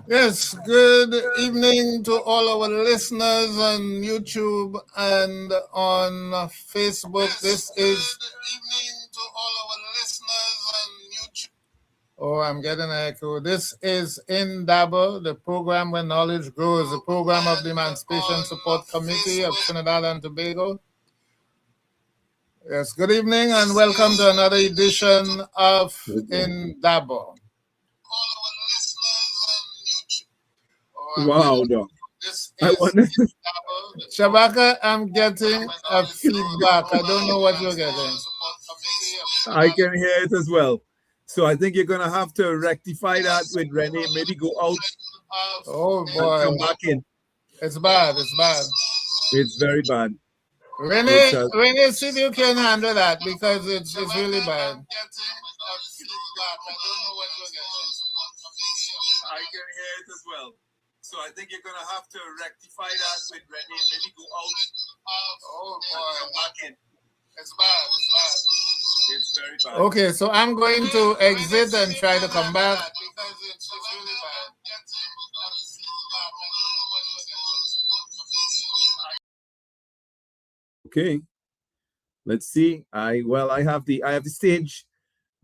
Yes, good evening to all our listeners on YouTube and on Facebook. This is evening to all our listeners on YouTube. Oh, I'm getting an echo. This is Indaba, the program where knowledge grows, the program of the Emancipation Support Committee of Trinidad and Tobago. Yes, good evening and welcome to another edition of Indaba. Wow, Doc. Shabaka, I'm getting a feedback. I don't know what you're getting. I can hear it as well. So I think you're going to have to rectify that with Renee. Maybe go out. Oh, boy. Come back in. It's bad. It's bad. It's very bad. Renee, see if you can handle that because it's really bad. I can hear it as well. So I think you're going to have to rectify that with Renee. Maybe go out. Oh, boy. Come back in. It's bad. It's bad. It's very bad. Okay, so I'm going to exit and try to come back. Because it's really bad. Okay. Let's see. I have the stage.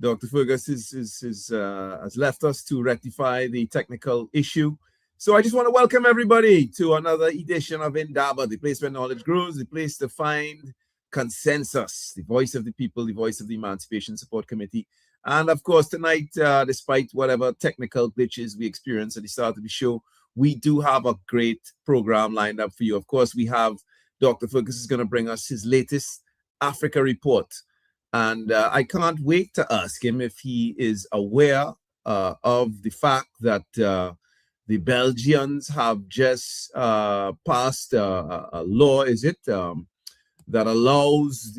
Dr. Fergus has left us to rectify the technical issue. So I just want to welcome everybody to another edition of Indaba, the place where knowledge grows, the place to find consensus, the voice of the people, the voice of the Emancipation Support Committee. And of course, tonight, despite whatever technical glitches we experienced at the start of the show, we do have a great program lined up for you. Of course, we have Dr. Fergus is going to bring us his latest Africa report. And I can't wait to ask him if he is aware of the fact that the Belgians have just passed a law, that allows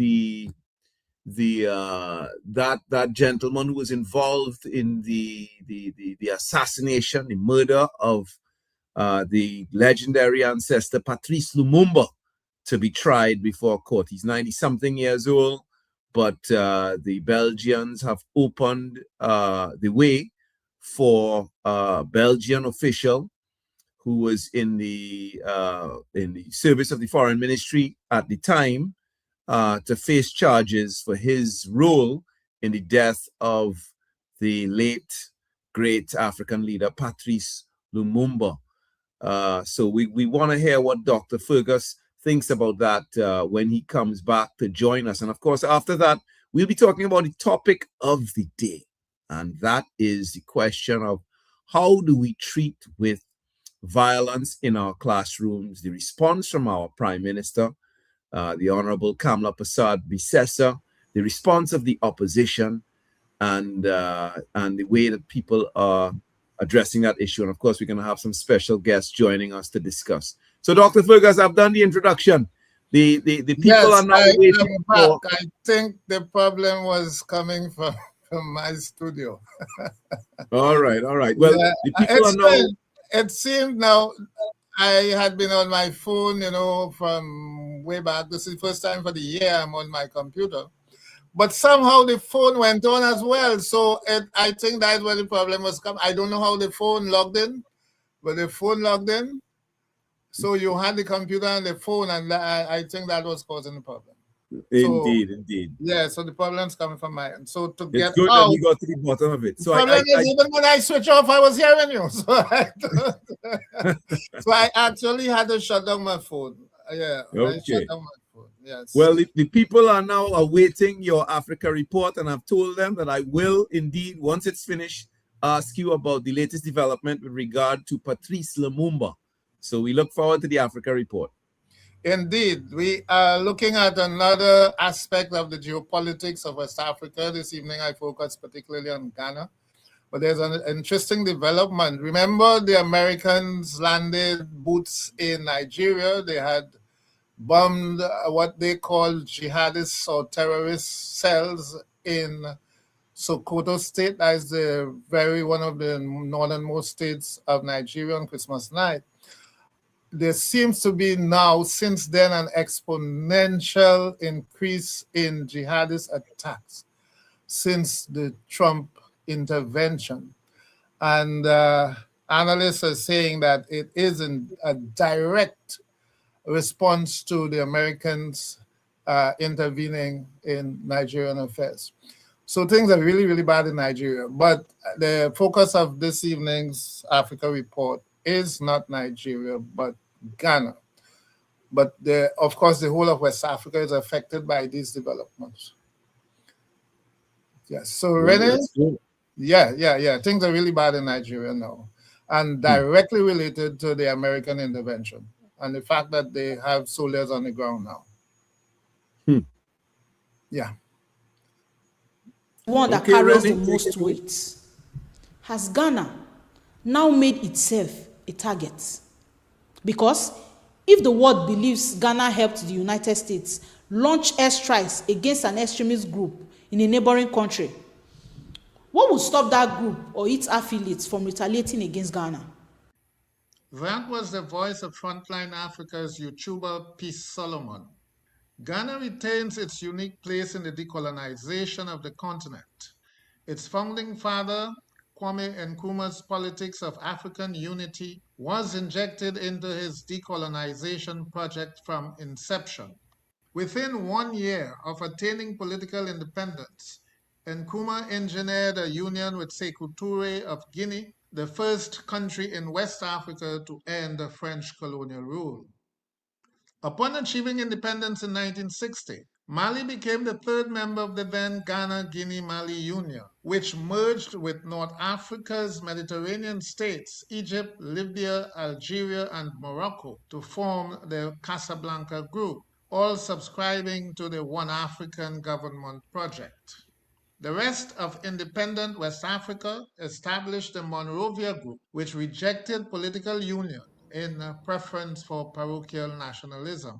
that gentleman who was involved in the assassination, the murder of the legendary ancestor Patrice Lumumba to be tried before court. He's 90-something years old, but the Belgians have opened the way for a Belgian official who was in the service of the foreign ministry at the time to face charges for his role in the death of the late great African leader Patrice Lumumba. So we want to hear what Dr. Fergus thinks about that when he comes back to join us. And of course, after that, we'll be talking about the topic of the day. And that is the question of how do we treat with violence in our classrooms, the response from our Prime Minister, the Honorable Kamla Persad-Bissessar, the response of the opposition, and the way that people are addressing that issue. And of course, we're going to have some special guests joining us to discuss. So, Dr. Fergus, I've done the introduction. The people are now waiting for... I think the problem was coming from my studio. All right. Well, yeah, the people are now... It seemed now I had been on my phone, from way back. This is the first time for the year I'm on my computer. But somehow the phone went on as well. So I think that's where the problem was coming. I don't know how the phone logged in, but the phone logged in. So you had the computer and the phone, and I think that was causing the problem. Indeed. Yeah, so the problem's coming from my end. So to it's get good out, that you got to the bottom of it. So even when I switch off, I was hearing you. So I actually had to shut down my phone. Yeah. Okay. I shut down my phone. Yes. Well, the people are now awaiting your Africa report, and I've told them that I will indeed, once it's finished, ask you about the latest development with regard to Patrice Lumumba. So we look forward to the Africa report. Indeed, we are looking at another aspect of the geopolitics of West Africa. This evening, I focus particularly on Ghana. But there's an interesting development. Remember, the Americans landed boots in Nigeria. They had bombed what they call jihadists or terrorist cells in Sokoto State. That is one of the northernmost states of Nigeria on Christmas night. There seems to be now, since then, an exponential increase in jihadist attacks since the Trump intervention. And analysts are saying that it isn't a direct response to the Americans intervening in Nigerian affairs. So things are really, really bad in Nigeria. But the focus of this evening's Africa report is not Nigeria, but Ghana. But of course, the whole of West Africa is affected by these developments. Yes. So Renee, yeah. Things are really bad in Nigeria now, and directly related to the American intervention and the fact that they have soldiers on the ground now. Yeah. One that carries the most weight. Has Ghana now made itself a target? Because if the world believes Ghana helped the United States launch airstrikes against an extremist group in a neighboring country, what would stop that group or its affiliates from retaliating against Ghana? That was the voice of Frontline Africa's YouTuber Peace Solomon. Ghana retains its unique place in the decolonization of the continent. Its founding father, Kwame Nkrumah's politics of African unity was injected into his decolonization project from inception. Within 1 year of attaining political independence, Nkrumah engineered a union with Sekou Touré of Guinea, the first country in West Africa to end the French colonial rule. Upon achieving independence in 1960, Mali became the third member of the then Ghana-Guinea-Mali Union, which merged with North Africa's Mediterranean states, Egypt, Libya, Algeria, and Morocco, to form the Casablanca Group, all subscribing to the One African Government project. The rest of independent West Africa established the Monrovia Group, which rejected political union in preference for parochial nationalism.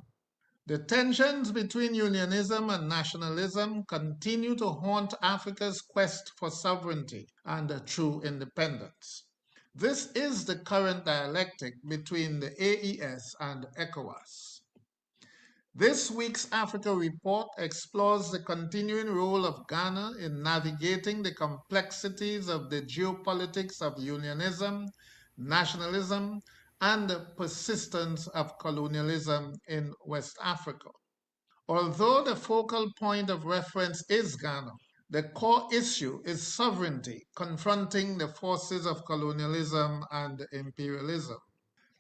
The tensions between unionism and nationalism continue to haunt Africa's quest for sovereignty and true independence. This is the current dialectic between the AES and ECOWAS. This week's Africa Report explores the continuing role of Ghana in navigating the complexities of the geopolitics of unionism, nationalism, and the persistence of colonialism in West Africa. Although the focal point of reference is Ghana, the core issue is sovereignty confronting the forces of colonialism and imperialism.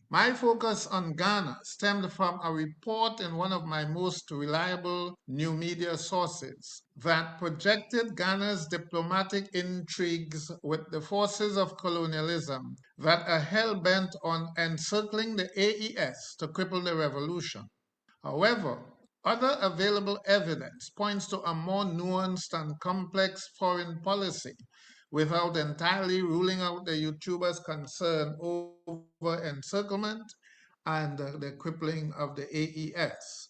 My focus on Ghana stemmed from a report in one of my most reliable new media sources that projected Ghana's diplomatic intrigues with the forces of colonialism that are hell-bent on encircling the AES to cripple the revolution. However, other available evidence points to a more nuanced and complex foreign policy without entirely ruling out the YouTuber's concern over encirclement and the crippling of the AES.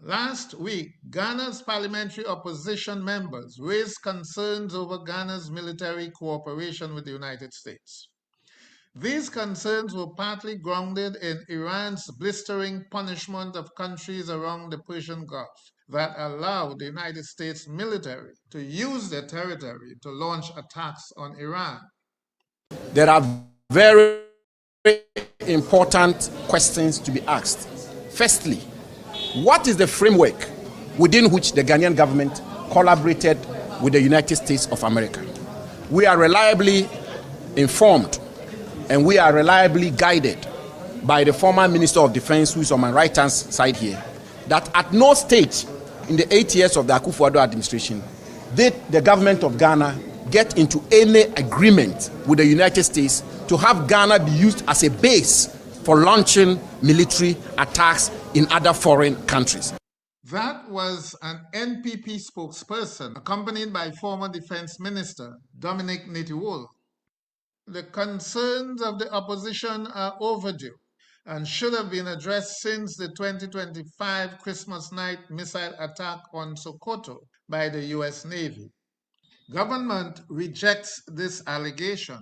Last week, Ghana's parliamentary opposition members raised concerns over Ghana's military cooperation with the United States. These concerns were partly grounded in Iran's blistering punishment of countries around the Persian Gulf that allowed the United States military to use their territory to launch attacks on Iran. There are very important questions to be asked. Firstly, what is the framework within which the Ghanaian government collaborated with the United States of America? We are reliably informed and we are reliably guided by the former Minister of Defense, who is on my right-hand side here, that at no stage in the 8 years of the Akufo-Addo administration did the government of Ghana get into any agreement with the United States to have Ghana be used as a base for launching military attacks in other foreign countries. That was an NPP spokesperson accompanied by former Defense Minister Dominic Nitiwul. The concerns of the opposition are overdue and should have been addressed since the 2025 Christmas night missile attack on Sokoto by the US Navy. Government rejects this allegation.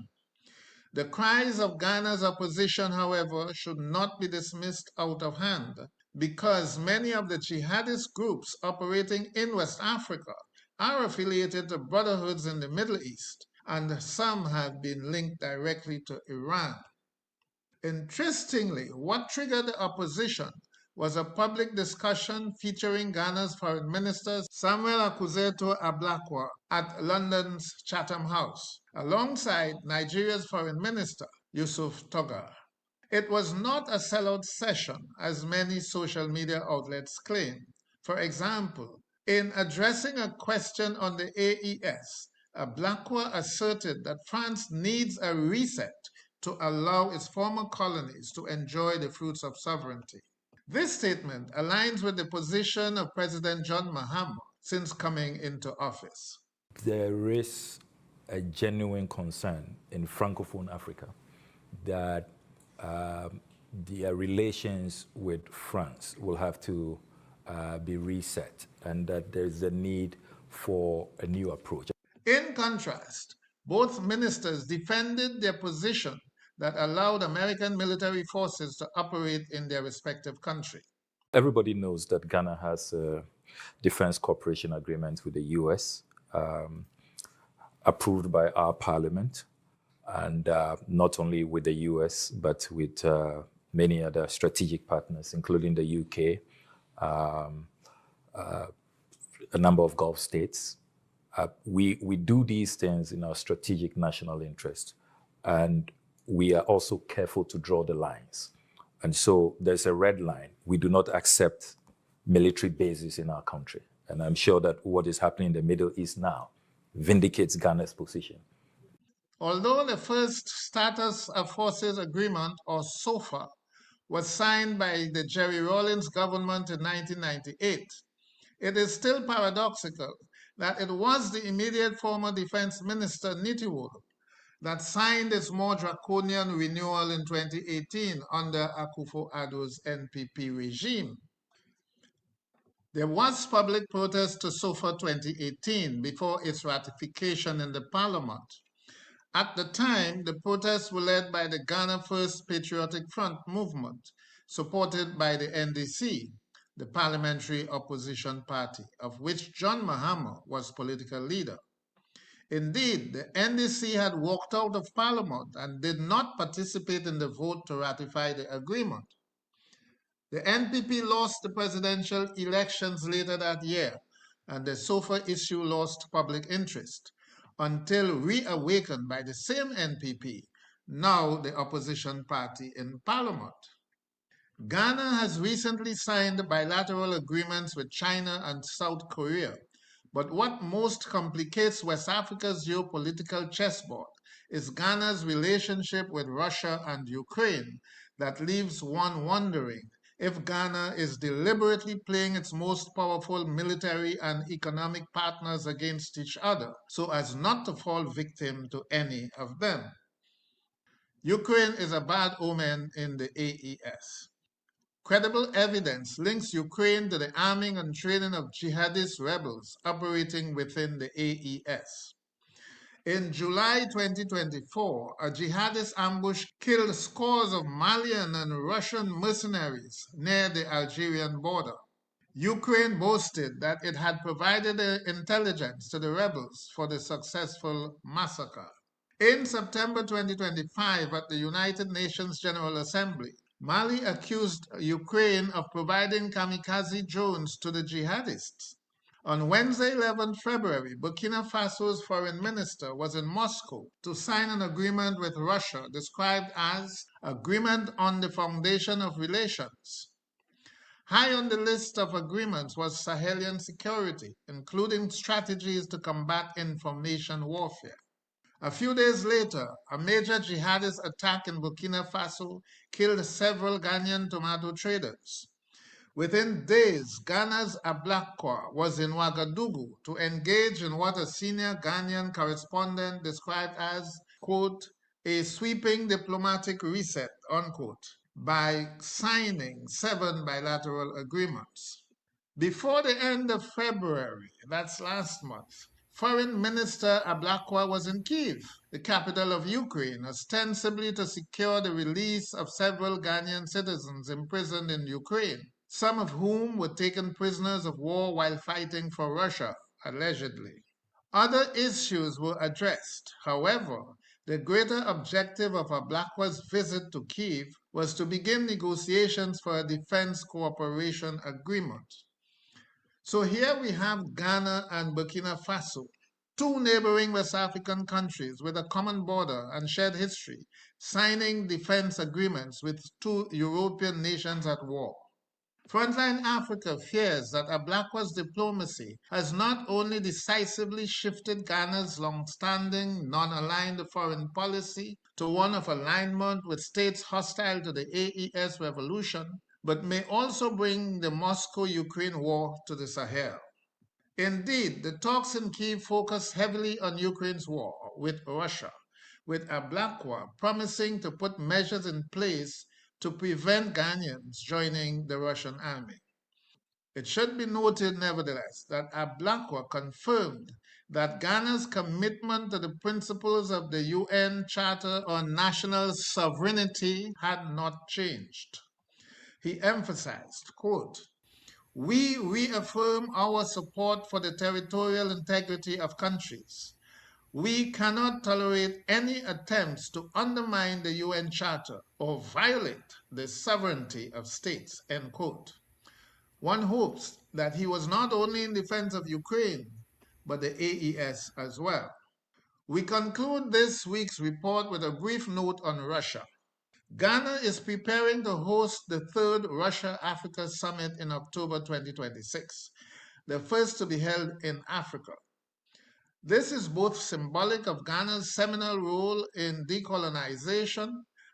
The cries of Ghana's opposition, however, should not be dismissed out of hand because many of the jihadist groups operating in West Africa are affiliated to brotherhoods in the Middle East, and some have been linked directly to Iran. Interestingly, what triggered the opposition was a public discussion featuring Ghana's Foreign Minister Samuel Akuzzeto Ablakwa at London's Chatham House, alongside Nigeria's Foreign Minister Yusuf Togar. It was not a sellout session, as many social media outlets claim. For example, in addressing a question on the AES, Ablakwa asserted that France needs a reset to allow its former colonies to enjoy the fruits of sovereignty. This statement aligns with the position of President John Mahama since coming into office. There is a genuine concern in Francophone Africa that their relations with France will have to be reset, and that there's a need for a new approach. In contrast, both ministers defended their position that allowed American military forces to operate in their respective country. Everybody knows that Ghana has a defense cooperation agreement with the US, approved by our parliament, and not only with the US, but with many other strategic partners, including the UK, a number of Gulf states. We do these things in our strategic national interest, and we are also careful to draw the lines. And so there's a red line. We do not accept military bases in our country. And I'm sure that what is happening in the Middle East now vindicates Ghana's position. Although the first Status of Forces Agreement, or SOFA, was signed by the Jerry Rawlings government in 1998, it is still paradoxical that it was the immediate former Defense Minister Nitiwul that signed its more draconian renewal in 2018 under Akufo-Addo's NPP regime. There was public protest to SOFA 2018 before its ratification in the parliament. At the time, the protests were led by the Ghana First Patriotic Front movement, supported by the NDC, the parliamentary opposition party, of which John Mahama was political leader. Indeed, the NDC had walked out of parliament and did not participate in the vote to ratify the agreement. The NPP lost the presidential elections later that year, and the SOFA issue lost public interest, until reawakened by the same NPP, now the opposition party in parliament. Ghana has recently signed bilateral agreements with China and South Korea, but what most complicates West Africa's geopolitical chessboard is Ghana's relationship with Russia and Ukraine that leaves one wondering if Ghana is deliberately playing its most powerful military and economic partners against each other so as not to fall victim to any of them. Ukraine is a bad omen in the AES. Credible evidence links Ukraine to the arming and training of jihadist rebels operating within the AES. In July 2024, a jihadist ambush killed scores of Malian and Russian mercenaries near the Algerian border. Ukraine boasted that it had provided intelligence to the rebels for the successful massacre. In September 2025, at the United Nations General Assembly, Mali accused Ukraine of providing kamikaze drones to the jihadists. On Wednesday, 11 February, Burkina Faso's foreign minister was in Moscow to sign an agreement with Russia described as Agreement on the Foundation of Relations. High on the list of agreements was Sahelian security, including strategies to combat information warfare. A few days later, a major jihadist attack in Burkina Faso killed several Ghanaian tomato traders. Within days, Ghana's Ablakwa was in Ouagadougou to engage in what a senior Ghanaian correspondent described as, quote, a sweeping diplomatic reset, unquote, by signing 7 bilateral agreements. Before the end of February, that's last month, Foreign Minister Ablakwa was in Kyiv, the capital of Ukraine, ostensibly to secure the release of several Ghanaian citizens imprisoned in Ukraine, some of whom were taken prisoners of war while fighting for Russia, allegedly. Other issues were addressed. However, The greater objective of Ablakwa's visit to Kyiv was to begin negotiations for a defense cooperation agreement. So here we have Ghana and Burkina Faso, two neighboring West African countries with a common border and shared history, signing defense agreements with two European nations at war. Frontline Africa fears that Ablakwa's diplomacy has not only decisively shifted Ghana's long-standing non-aligned foreign policy to one of alignment with states hostile to the AES revolution, but may also bring the Moscow-Ukraine war to the Sahel. Indeed, the talks in Kyiv focus heavily on Ukraine's war with Russia, with Ablakwa promising to put measures in place to prevent Ghanaians joining the Russian army. It should be noted, nevertheless, that Ablakwa confirmed that Ghana's commitment to the principles of the UN Charter on National Sovereignty had not changed. He emphasized, quote, "We reaffirm our support for the territorial integrity of countries. We cannot tolerate any attempts to undermine the UN Charter or violate the sovereignty of states," end quote. One hopes that he was not only in defense of Ukraine, but the AES as well. We conclude this week's report with a brief note on Russia. Ghana is preparing to host the third Russia-Africa Summit in October 2026, the first to be held in Africa. This is both symbolic of Ghana's seminal role in decolonization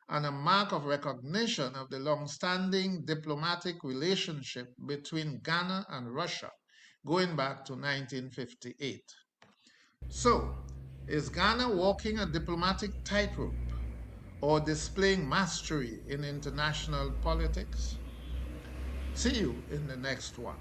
and a mark of recognition of the long-standing diplomatic relationship between Ghana and Russia, going back to 1958. So, is Ghana walking a diplomatic tightrope or displaying mastery in international politics? See you in the next one.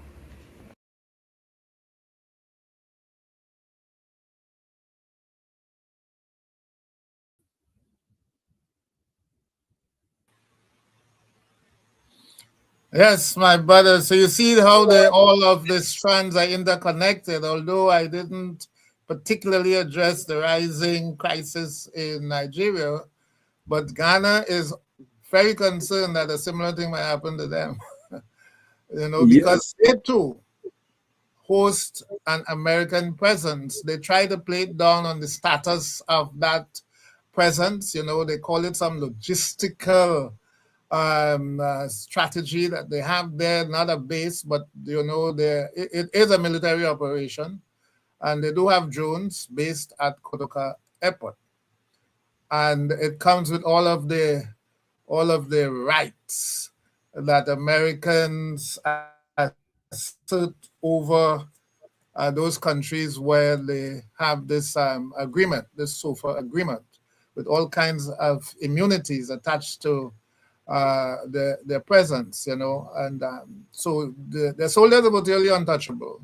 Yes, my brother. So you see how all of the strands are interconnected, although I didn't particularly address the rising crisis in Nigeria, but Ghana is very concerned that a similar thing might happen to them. Because they too host an American presence. They try to play it down on the status of that presence. They call it some logistical strategy that they have there, not a base, but it is a military operation, and they do have drones based at Kotoka Airport, and it comes with all of the rights that Americans assert over those countries where they have this agreement, this SOFA agreement, with all kinds of immunities attached to their presence, and so the soldiers are totally untouchable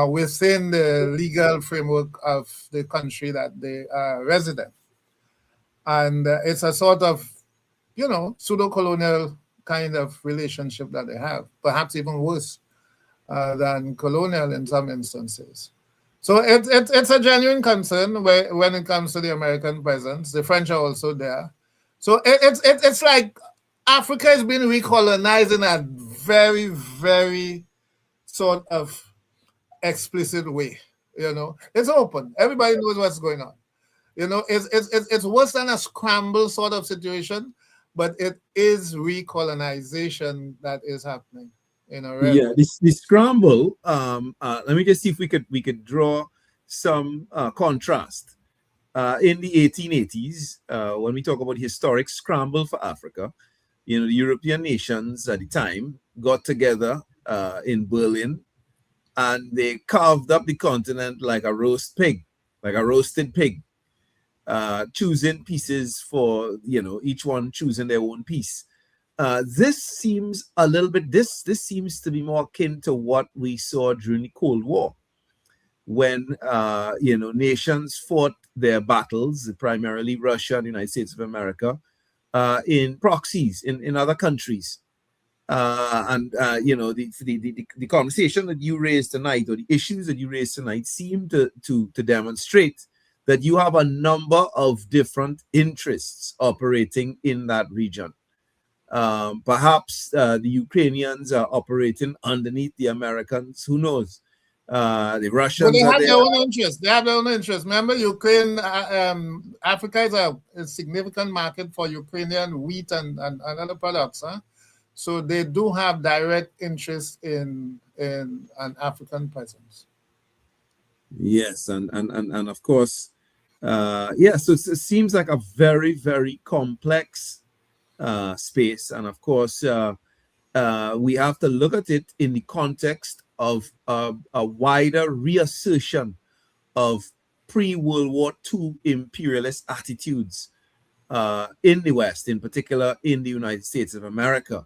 within the legal framework of the country that they are resident. And it's a sort of, pseudo-colonial kind of relationship that they have, perhaps even worse than colonial in some instances. So it's a genuine concern when it comes to the American presence. The French are also there. So it's like Africa has been recolonized in a very, very sort of explicit way. It's open. Everybody knows what's going on. It's worse than a scramble sort of situation, but it is recolonization that is happening. The scramble. Let me just see if we could draw some contrast. In the 1880s, when we talk about historic scramble for Africa, the European nations at the time got together in Berlin, and they carved up the continent like a roasted pig, choosing pieces for, each one choosing their own piece. This seems a little bit, this seems to be more akin to what we saw during the Cold War, when, nations fought their battles, primarily Russia and the United States of America, in proxies in other countries. The conversation that you raised tonight, or the issues that you raised tonight, seem to demonstrate that you have a number of different interests operating in that region. Perhaps the Ukrainians are operating underneath the Americans. Who knows? The But Russians they are have there. their own interests. They have their own interests. Remember, Ukraine, Africa is a significant market for Ukrainian wheat and other products. Huh? So they do have direct interest in an African presence. Yes, and of course, yeah. So it seems like a very, very complex space, and of course, we have to look at it in the context of a wider reassertion of pre-World War II imperialist attitudes in the West, in particular in the United States of America.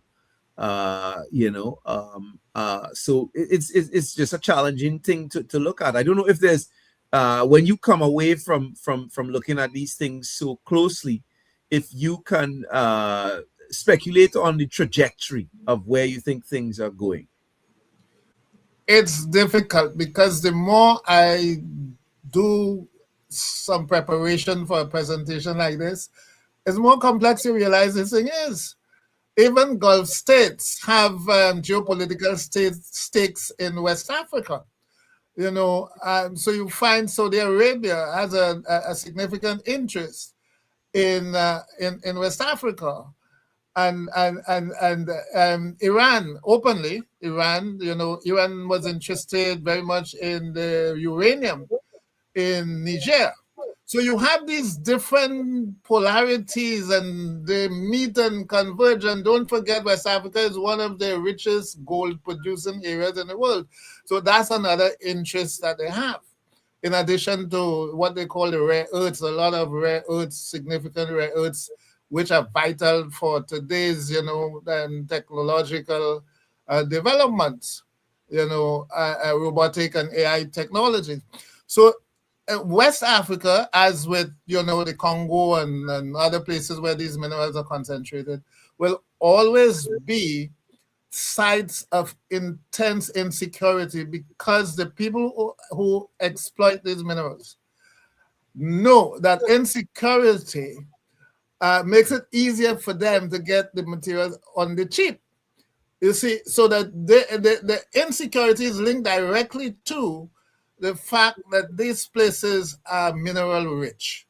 So it's just a challenging thing to look at. I don't know if there's when you come away from looking at these things so closely, if you can speculate on the trajectory of where you think things are going. It's difficult because the more I do some preparation for a presentation like this, it's more complex to realize this thing is. Even Gulf states have geopolitical stakes in West Africa. So you find Saudi Arabia has a significant interest in West Africa, and Iran openly. Iran was interested very much in the uranium in Niger. So you have these different polarities and they meet and converge. And don't forget, West Africa is one of the richest gold producing areas in the world. So that's another interest that they have. In addition to what they call the rare earths, a lot of rare earths, significant rare earths, which are vital for today's, technological developments, robotic and AI technology. So West Africa, as with the Congo and other places where these minerals are concentrated, will always be sites of intense insecurity because the people who exploit these minerals know that insecurity makes it easier for them to get the materials on the cheap. You see, so that the insecurity is linked directly to the fact that these places are mineral rich,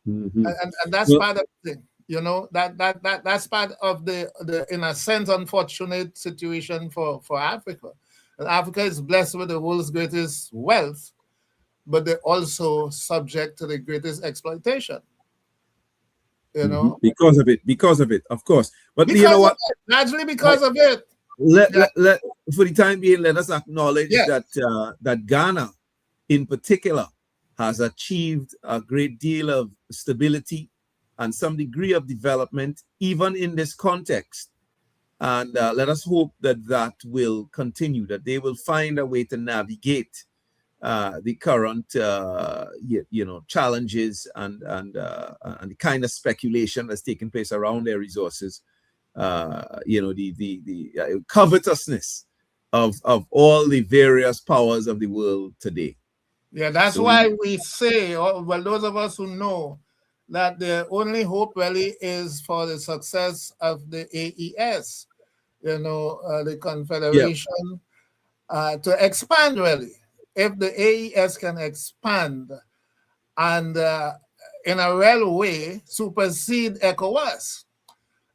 and that's part of the thing. That's part of the in a sense unfortunate situation for Africa. And Africa is blessed with the world's greatest wealth, but they're also subject to the greatest exploitation. Because of it, of course. But because you know what? Largely because of it. Let for the time being, let us acknowledge that Ghana, in particular, has achieved a great deal of stability and some degree of development, even in this context. And let us hope that will continue, that they will find a way to navigate the current, challenges and the kind of speculation that's taking place around their resources. The covetousness of all the various powers of the world today. Yeah, that's why we say, well, those of us who know that the only hope really is for the success of the AES, the Confederation, to expand really. If the AES can expand and in a real way supersede ECOWAS,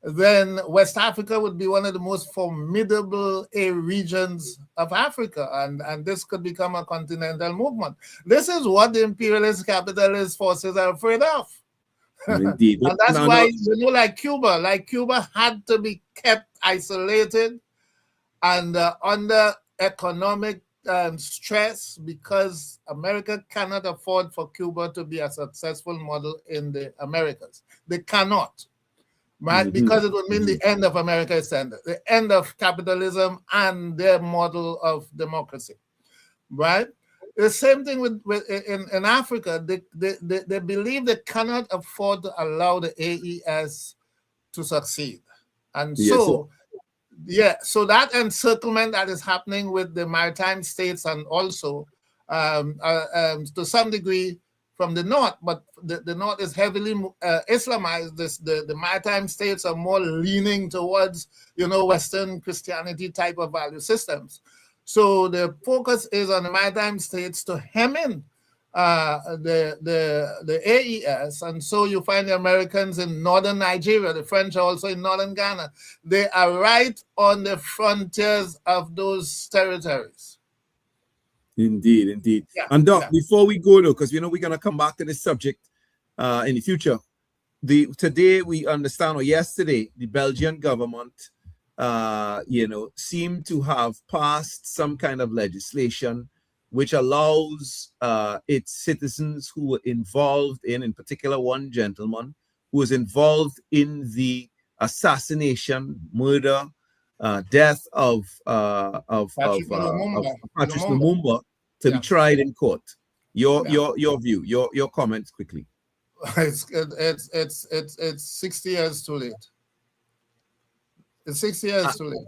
then West Africa would be one of the most formidable regions of Africa, and this could become a continental movement. This is what the imperialist capitalist forces are afraid of. Indeed. And that's why, like Cuba had to be kept isolated and under economic stress, because America cannot afford for Cuba to be a successful model in the Americas. They cannot. Right? Because it would mean the end of America's standard, the end of capitalism and their model of democracy. Right? The same thing in Africa. They believe they cannot afford to allow the AES to succeed. And so that encirclement that is happening with the maritime states, and also to some degree from the north, but the north is heavily Islamized. The maritime states are more leaning towards, Western Christianity type of value systems. So the focus is on the maritime states to hem in the AES, and so you find the Americans in northern Nigeria, the French are also in northern Ghana. They are right on the frontiers of those territories. Indeed. Yeah, And Doc, before we go though, because we're going to come back to this subject in the future. Today we understand, or yesterday, the Belgian government, seemed to have passed some kind of legislation which allows its citizens who were involved in particular, one gentleman who was involved in the assassination, murder, death of Patrice Lumumba to be tried in court. Your view, your comments quickly. It's 60 years too late. It's 60 years too late.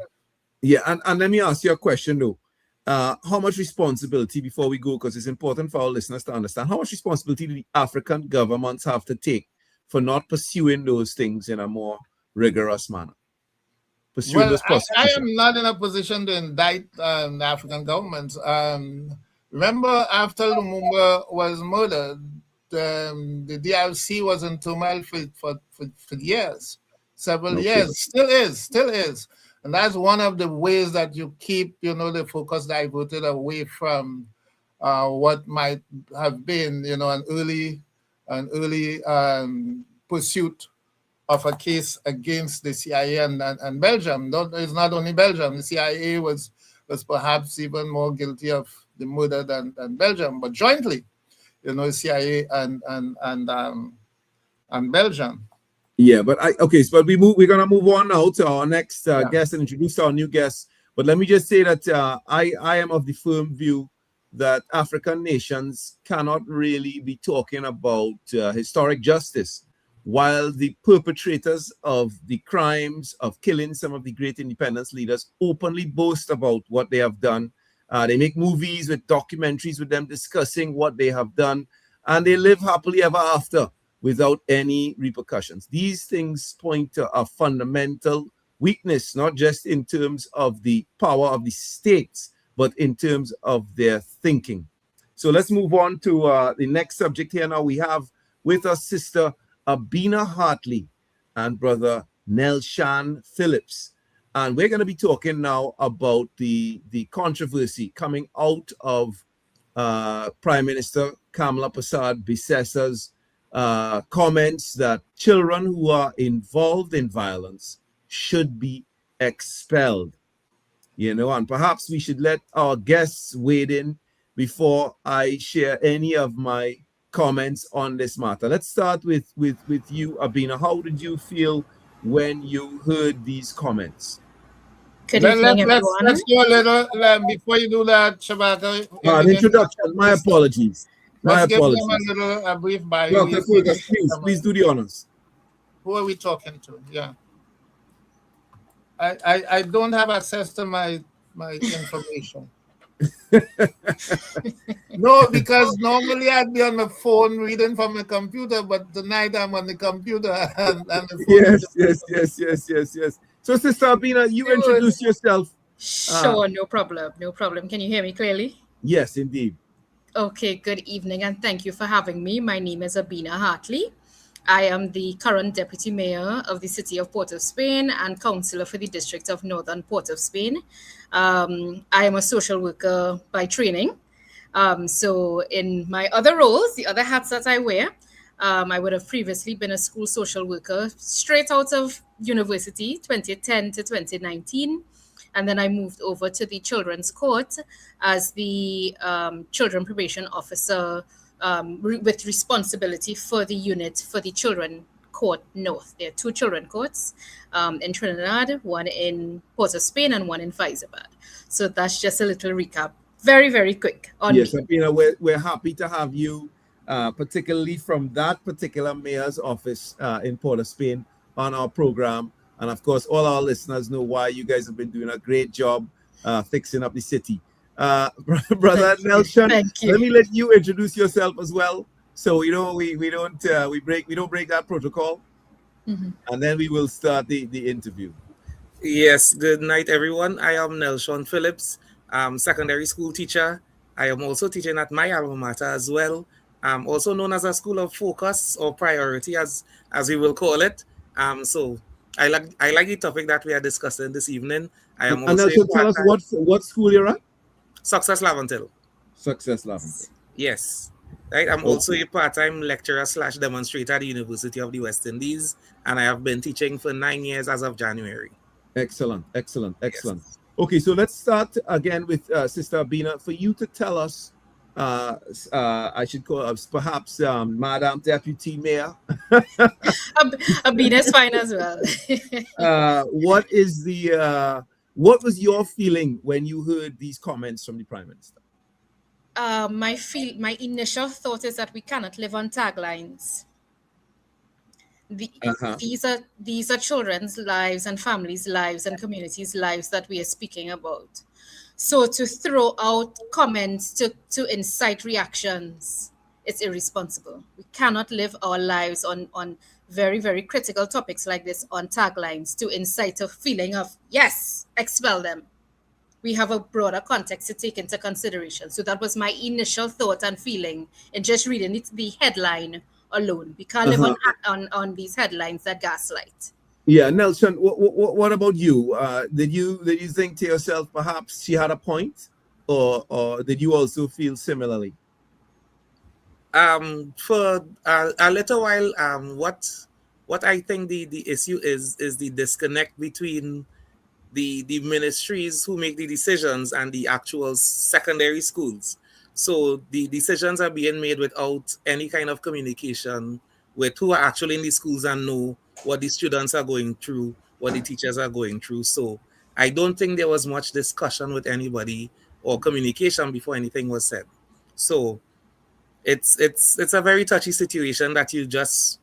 Yeah, and let me ask you a question though. How much responsibility, before we go, because it's important for our listeners to understand, how much responsibility do the African governments have to take for not pursuing those things in a more rigorous manner? Well, I am not in a position to indict the African governments. Remember, after Lumumba was murdered, the DRC was in turmoil for years, several years. Still is. And that's one of the ways that you keep, the focus diverted away from what might have been, an early pursuit of a case against the CIA and Belgium. It's not only Belgium. The CIA was perhaps even more guilty of the murder than Belgium, but jointly, CIA and Belgium. Yeah, but we're gonna move on now to our next guest and introduce our new guest. But let me just say that I am of the firm view that African nations cannot really be talking about historic justice while the perpetrators of the crimes of killing some of the great independence leaders openly boast about what they have done. They make movies with documentaries with them discussing what they have done, and they live happily ever after without any repercussions. These things point to a fundamental weakness, not just in terms of the power of the states, but in terms of their thinking. So let's move on to the next subject here. Now we have with us Sister Abena Hartley and Brother Nelshan Phillip. And we're going to be talking now about the controversy coming out of Prime Minister Kamla Persad-Bissessa's comments that children who are involved in violence should be expelled. And perhaps we should let our guests wade in before I share any of my comments on this matter. Let's start with you, Abena. How did you feel when you heard these comments? Good evening, everyone. Let's do a little, before you do that, Shabaka. An introduction. My apologies. Let's give them a brief bio. Please do the honors. Who are we talking to? Yeah. I don't have access to my information. No, because normally I'd be on the phone reading from the computer, but tonight I'm on the computer and the phone. Yes. So, Sister Abena, you introduce yourself. Sure, no problem. Can you hear me clearly? Yes, indeed. Okay, good evening, and thank you for having me. My name is Abena Hartley. I am the current Deputy Mayor of the City of Port of Spain and Councillor for the District of Northern Port of Spain. I am a social worker by training. So in my other roles, the other hats that I wear, I would have previously been a school social worker straight out of university, 2010 to 2019. And then I moved over to the Children's Court as the Children Probation Officer with responsibility for the unit for the Children Court North. There are two children courts in Trinidad, one in Port of Spain and one in Fyzabad. So that's just a little recap. Very, very quick. Yes, Abena, we're happy to have you, particularly from that particular mayor's office in Port of Spain on our program. And of course, all our listeners know why you guys have been doing a great job fixing up the city. Brother Nelshan, let me let you introduce yourself as well. So we don't break that protocol, and then we will start the interview. Yes, good night, everyone. I am Nelshan Phillip, secondary school teacher. I am also teaching at my alma mater as well. Also known as a school of focus or priority, as we will call it. So I like the topic that we are discussing this evening. I am And also Nelson, tell us what school you're at. Success Lavantil. Success Lavantil. Yes. Right. I'm also a part-time lecturer / demonstrator at the University of the West Indies, and I have been teaching for 9 years as of January. Excellent. Yes. Okay, so let's start again with Sister Abena. For you to tell us, I should call us perhaps Madam Deputy Mayor. Abena is fine as well. What was your feeling when you heard these comments from the Prime Minister? My initial thought is that we cannot live on taglines. These are children's lives and families' lives and communities' lives that we are speaking about. So to throw out comments to incite reactions, it's irresponsible. We cannot live our lives on very, very critical topics like this on taglines to incite a feeling of, yes, expel them. We have a broader context to take into consideration. So that was my initial thought and feeling in just reading the headline alone. We can't live on these headlines that gaslight. Yeah, Nelshan, what about you? Did you think to yourself perhaps she had a point, or did you also feel similarly? For a little while, what I think the issue is the disconnect between the ministries who make the decisions and the actual secondary schools. So the decisions are being made without any kind of communication with who are actually in the schools and know what the students are going through, what the teachers are going through. So I don't think there was much discussion with anybody or communication before anything was said. So it's a very touchy situation that you just...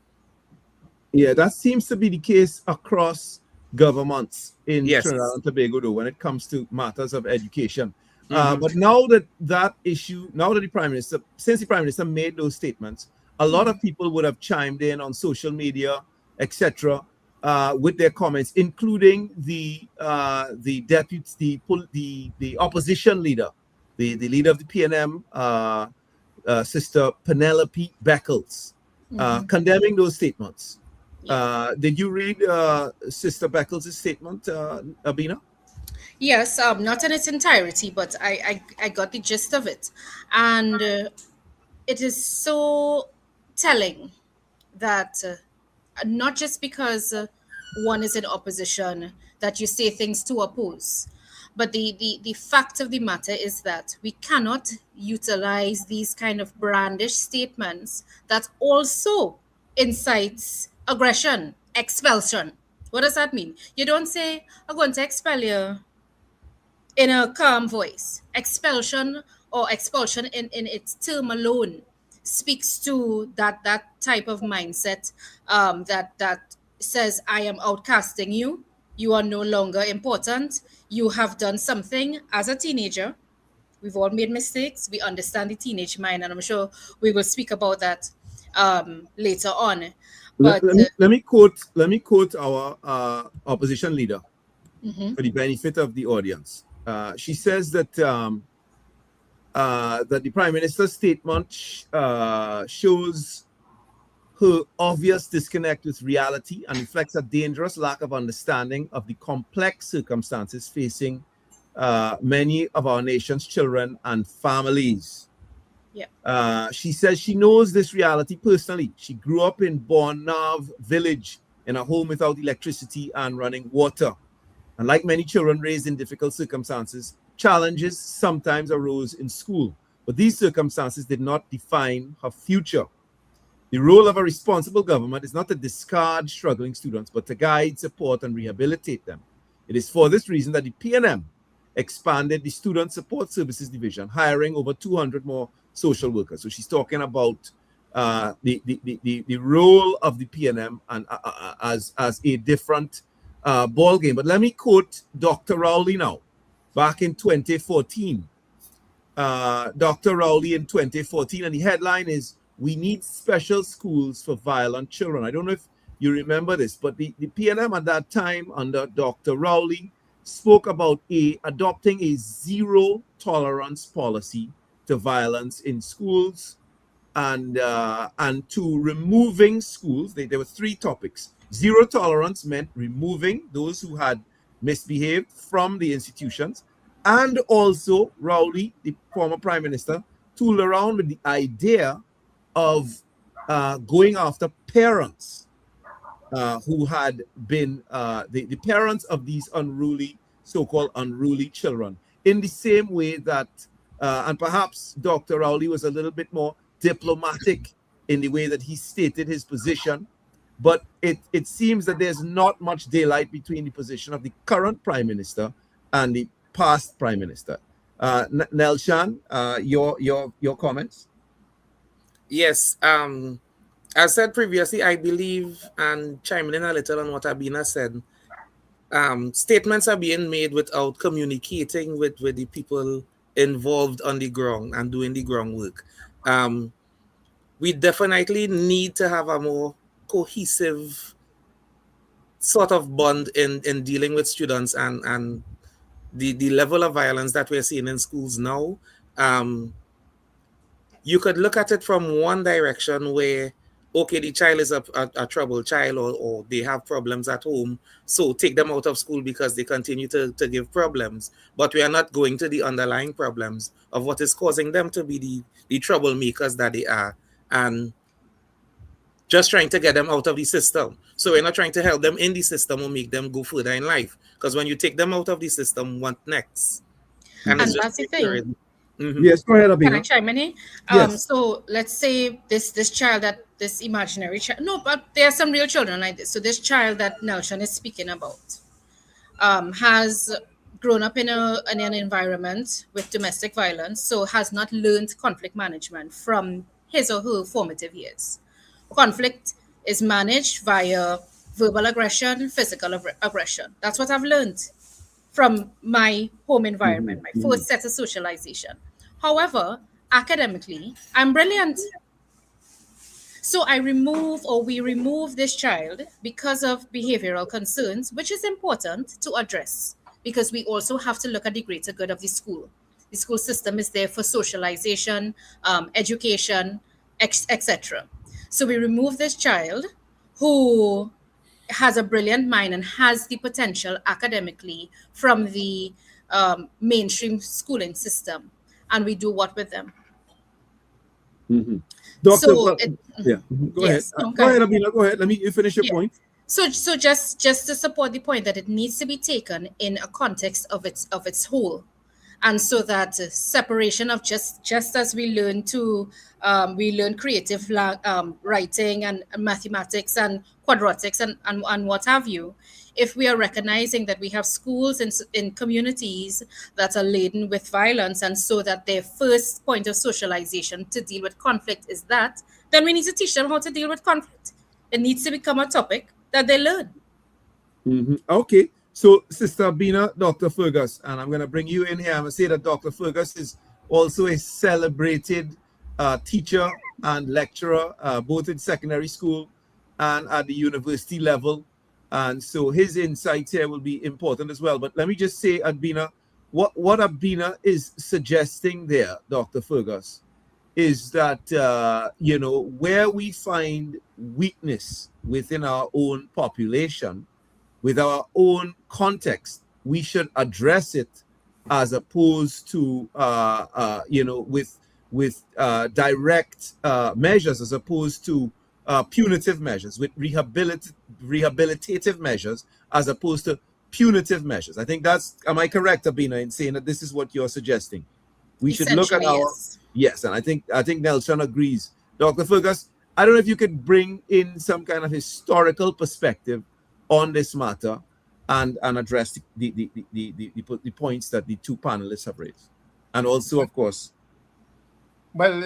Yeah, that seems to be the case across governments in Trinidad and Tobago, though, when it comes to matters of education. But now that the Prime Minister, since the Prime Minister made those statements, a lot of people would have chimed in on social media, etc., with their comments, including the opposition leader, the leader of the PNM, Sister Penelope Beckles, condemning those statements. Did you read Sister Beckles' statement, Abena? Yes, not in its entirety, but I got the gist of it. And it is so telling that not just because one is in opposition that you say things to oppose, but the fact of the matter is that we cannot utilize these kind of brandish statements that also incites aggression, expulsion. What does that mean? You don't say, I'm going to expel you in a calm voice. Expulsion or expulsion in its term alone speaks to that type of mindset that says, I am outcasting you. You are no longer important. You have done something as a teenager. We've all made mistakes. We understand the teenage mind, and I'm sure we will speak about that later on. But let me quote our opposition leader for the benefit of the audience. She says that that the Prime Minister's statement shows her obvious disconnect with reality and reflects a dangerous lack of understanding of the complex circumstances facing many of our nation's children and families. She says she knows this reality personally. She grew up in Bornav village in a home without electricity and running water. And like many children raised in difficult circumstances, challenges sometimes arose in school, but these circumstances did not define her future. The role of a responsible government is not to discard struggling students, but to guide, support, and rehabilitate them. It is for this reason that the PNM expanded the Student Support Services Division, hiring over 200 more social workers. So she's talking about the role of the PNM and as a different ball game. But let me quote Dr. Rowley now. Back in 2014, Dr. Rowley in 2014, and the headline is, we need special schools for violent children. I don't know if you remember this, but the PNM at that time under Dr. Rowley spoke about adopting a zero tolerance policy to violence in schools and to removing schools. There were three topics. Zero tolerance meant removing those who had misbehaved from the institutions, and also Rowley, the former prime minister, tooled around with the idea of going after parents who had been the parents of these so-called unruly children, in the same way that, and perhaps Dr. Rowley was a little bit more diplomatic in the way that he stated his position, but it seems that there's not much daylight between the position of the current prime minister and the past prime minister. Nelshan, your comments? Yes. As said previously, I believe, and chiming in a little on what Abena said, statements are being made without communicating with the people involved on the ground and doing the groundwork. We definitely need to have a more cohesive sort of bond in dealing with students and the level of violence that we're seeing in schools now. You could look at it from one direction where, okay, the child is a troubled child or they have problems at home, so take them out of school because they continue to give problems. But we are not going to the underlying problems of what is causing them to be the troublemakers that they are, and just trying to get them out of the system. So we're not trying to help them in the system or make them go further in life. Because when you take them out of the system, what next? And that's the thing. Mm-hmm. Yes, go ahead, Abena. Can I chime in here? Yes. So let's say this child, that this imaginary child, no, but there are some real children like this. So this child that Nelshan is speaking about has grown up in an environment with domestic violence, so has not learned conflict management from his or her formative years. Conflict is managed via verbal aggression, physical aggression. That's what I've learned from my home environment, my first set of socialization. However, academically, I'm brilliant. So we remove this child because of behavioral concerns, which is important to address, because we also have to look at the greater good of the school. The school system is there for socialization, education, etc. So we remove this child who has a brilliant mind and has the potential academically from the mainstream schooling system, and we do what with them? Doctor, So go yes, ahead. okay. Go ahead, Abena. Go ahead. Let me finish your point. So just to support the point that it needs to be taken in a context of its whole, and so that separation of just as we learn creative writing and mathematics and quadratics and what have you. If we are recognizing that we have schools in communities that are laden with violence, and so that their first point of socialization to deal with conflict is that, then we need to teach them how to deal with conflict. It needs to become a topic that they learn. Okay. So, Sister Abena, Dr. Fergus, and I'm going to bring you in here. I'm going to say that Dr. Fergus is also a celebrated teacher and lecturer, both in secondary school and at the university level. And so his insights here will be important as well. But let me just say, Abena, what Abena is suggesting there, Dr. Fergus, is that, where we find weakness within our own population, with our own context, we should address it as opposed to, with direct measures, as opposed to punitive measures, with rehabilitative measures, as opposed to punitive measures. I think am I correct, Abena, in saying that this is what you're suggesting? We should look at yes, and I think Nelshan agrees. Dr. Fergus, I don't know if you could bring in some kind of historical perspective on this matter and address the points that the two panelists have raised. And also, of course. Well,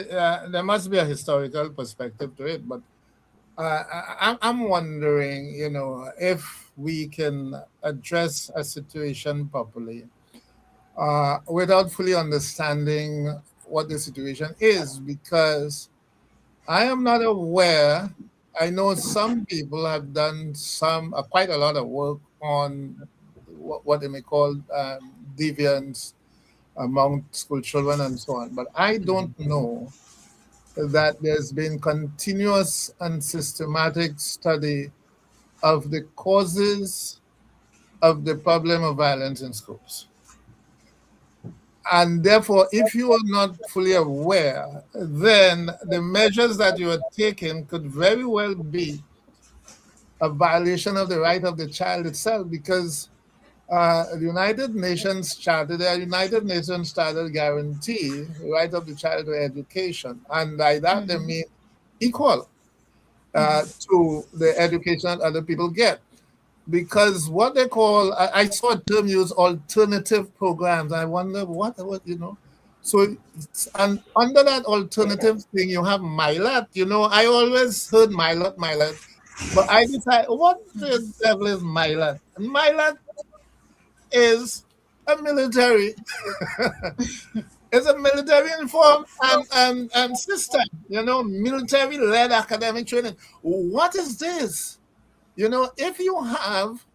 there must be a historical perspective to it, but I'm wondering, if we can address a situation properly without fully understanding what the situation is, because I am not aware. I know some people have done quite a lot of work on what they may call deviance among school children and so on, but I don't know that there's been continuous and systematic study of the causes of the problem of violence in schools. And therefore, if you are not fully aware, then the measures that you are taking could very well be a violation of the right of the child itself, because the United Nations Charter, the United Nations Charter guarantee the right of the child to education. And by that, they mean equal to the education that other people get. Because what they call, I saw a term used, alternative programs. I wonder what you know. So, and under that alternative thing, you have Milat. You know, I always heard Milat, but I decided, what the devil is Milat? Milat is a military. It's a military informed and system. You know, military-led academic training. What is this? You know, if you have,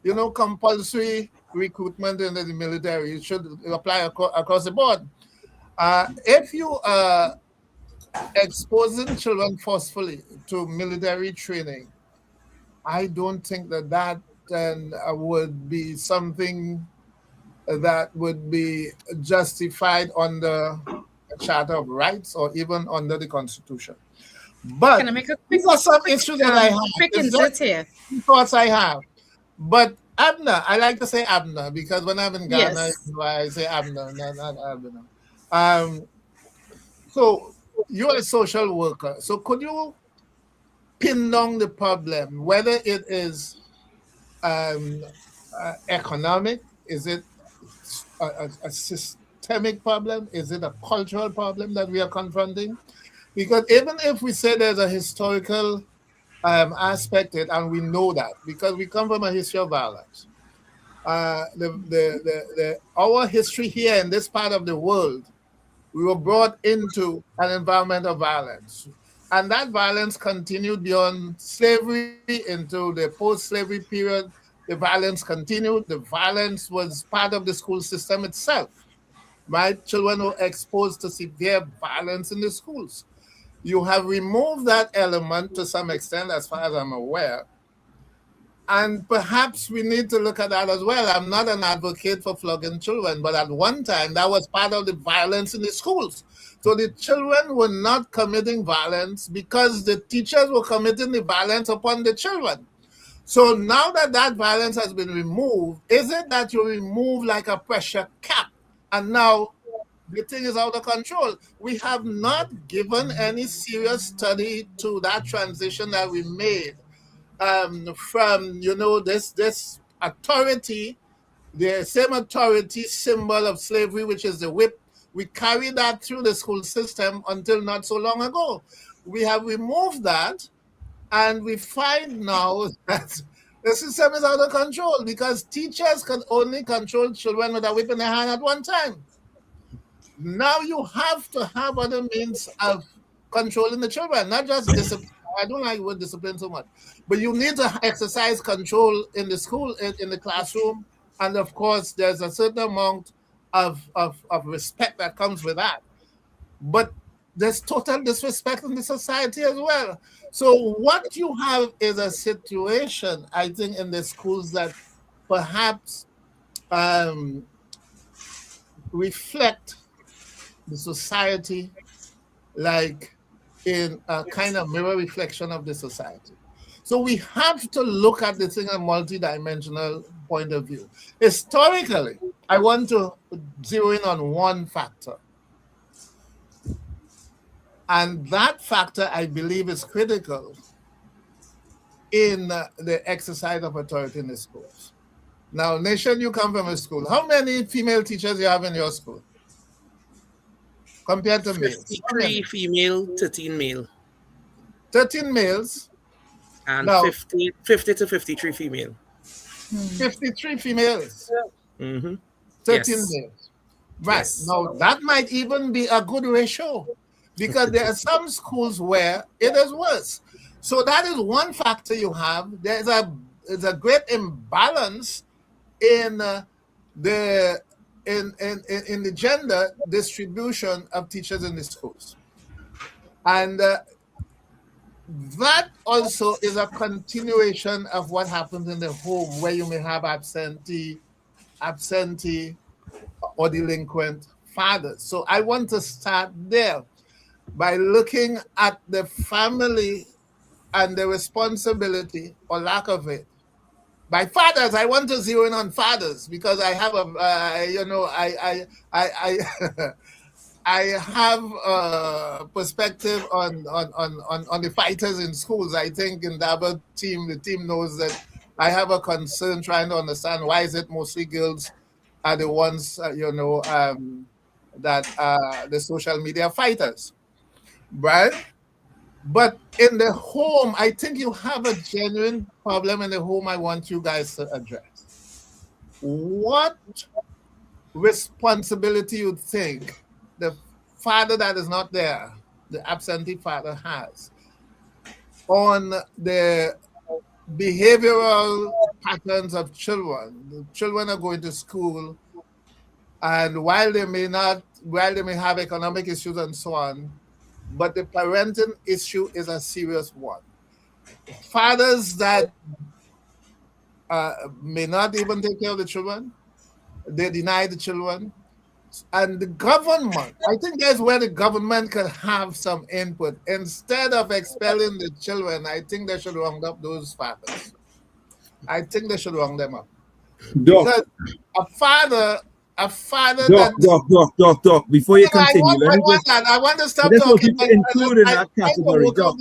you know, compulsory recruitment in the military, it should apply across the board. If you are exposing children forcefully to military training, I don't think that would be something that would be justified under a Charter of Rights or even under the Constitution. But can I make a quick, these are some issues that I have. Quick insert here. Thoughts I have. But Abena, I like to say Abena because when I'm in Ghana, Yes. I say Abena, not Abena. So you're a social worker. So could you pin down the problem, whether it is economic, is it a systemic problem, is it a cultural problem that we are confronting? Because even if we say there's a historical aspect to it, and we know that because we come from a history of violence, our history here in this part of the world, we were brought into an environment of violence. And that violence continued beyond slavery into the post-slavery period. The violence continued. The violence was part of the school system itself. Right? Children were exposed to severe violence in the schools. You have removed that element to some extent, as far as I'm aware. And perhaps we need to look at that as well. I'm not an advocate for flogging children, but at one time that was part of the violence in the schools. So the children were not committing violence because the teachers were committing the violence upon the children. So now that that violence has been removed, is it that you remove like a pressure cap and now the thing is out of control? We have not given any serious study to that transition that we made from, you know, this authority, the same authority symbol of slavery, which is the whip. We carry that through the school system until not so long ago. We have removed that, and we find now that the system is out of control because teachers can only control children with a whip in their hand at one time. Now you have to have other means of controlling the children, not just discipline. I don't like the word discipline so much, but you need to exercise control in the school, in the classroom, and of course, there's a certain amount of respect that comes with that. But there's total disrespect in the society as well. So what you have is a situation, I think, in the schools that perhaps reflect the society like in a kind of mirror reflection of the society. So we have to look at this in a multidimensional point of view. Historically, I want to zero in on one factor. And that factor, I believe, is critical in the exercise of authority in the schools. Now, Nation, you come from a school. How many female teachers do you have in your school? Compared to males? 53 female, 13 male. 13 males. And now, 50 to 53 female. 53 females. Mm-hmm. 13 males. Right. Yes. Now, that might even be a good ratio because there are some schools where it is worse. So that is one factor you have. There's a great imbalance in the gender distribution of teachers in the schools, and that also is a continuation of what happens in the home, where you may have absentee or delinquent fathers. So I want to start there by looking at the family and the responsibility or lack of it. By fathers, I want to zero in on fathers because I have I have a perspective on the fighters in schools. I think Indaba the team knows that I have a concern trying to understand why is it mostly girls are the ones, that are the social media fighters, right? But in the home, I think you have a genuine problem in the home I want you guys to address. What responsibility you think the father that is not there, the absentee father, has on the behavioral patterns of children? The children are going to school, and while they may have economic issues and so on, but the parenting issue is a serious one. Fathers that may not even take care of the children, they deny the children. And the government, I think that's where the government can have some input. Instead of expelling the children, I think they should round up those fathers. I think they should round them up. Doc, because a father Doc, before you continue, I want to stop talking. Include in that category, Doc.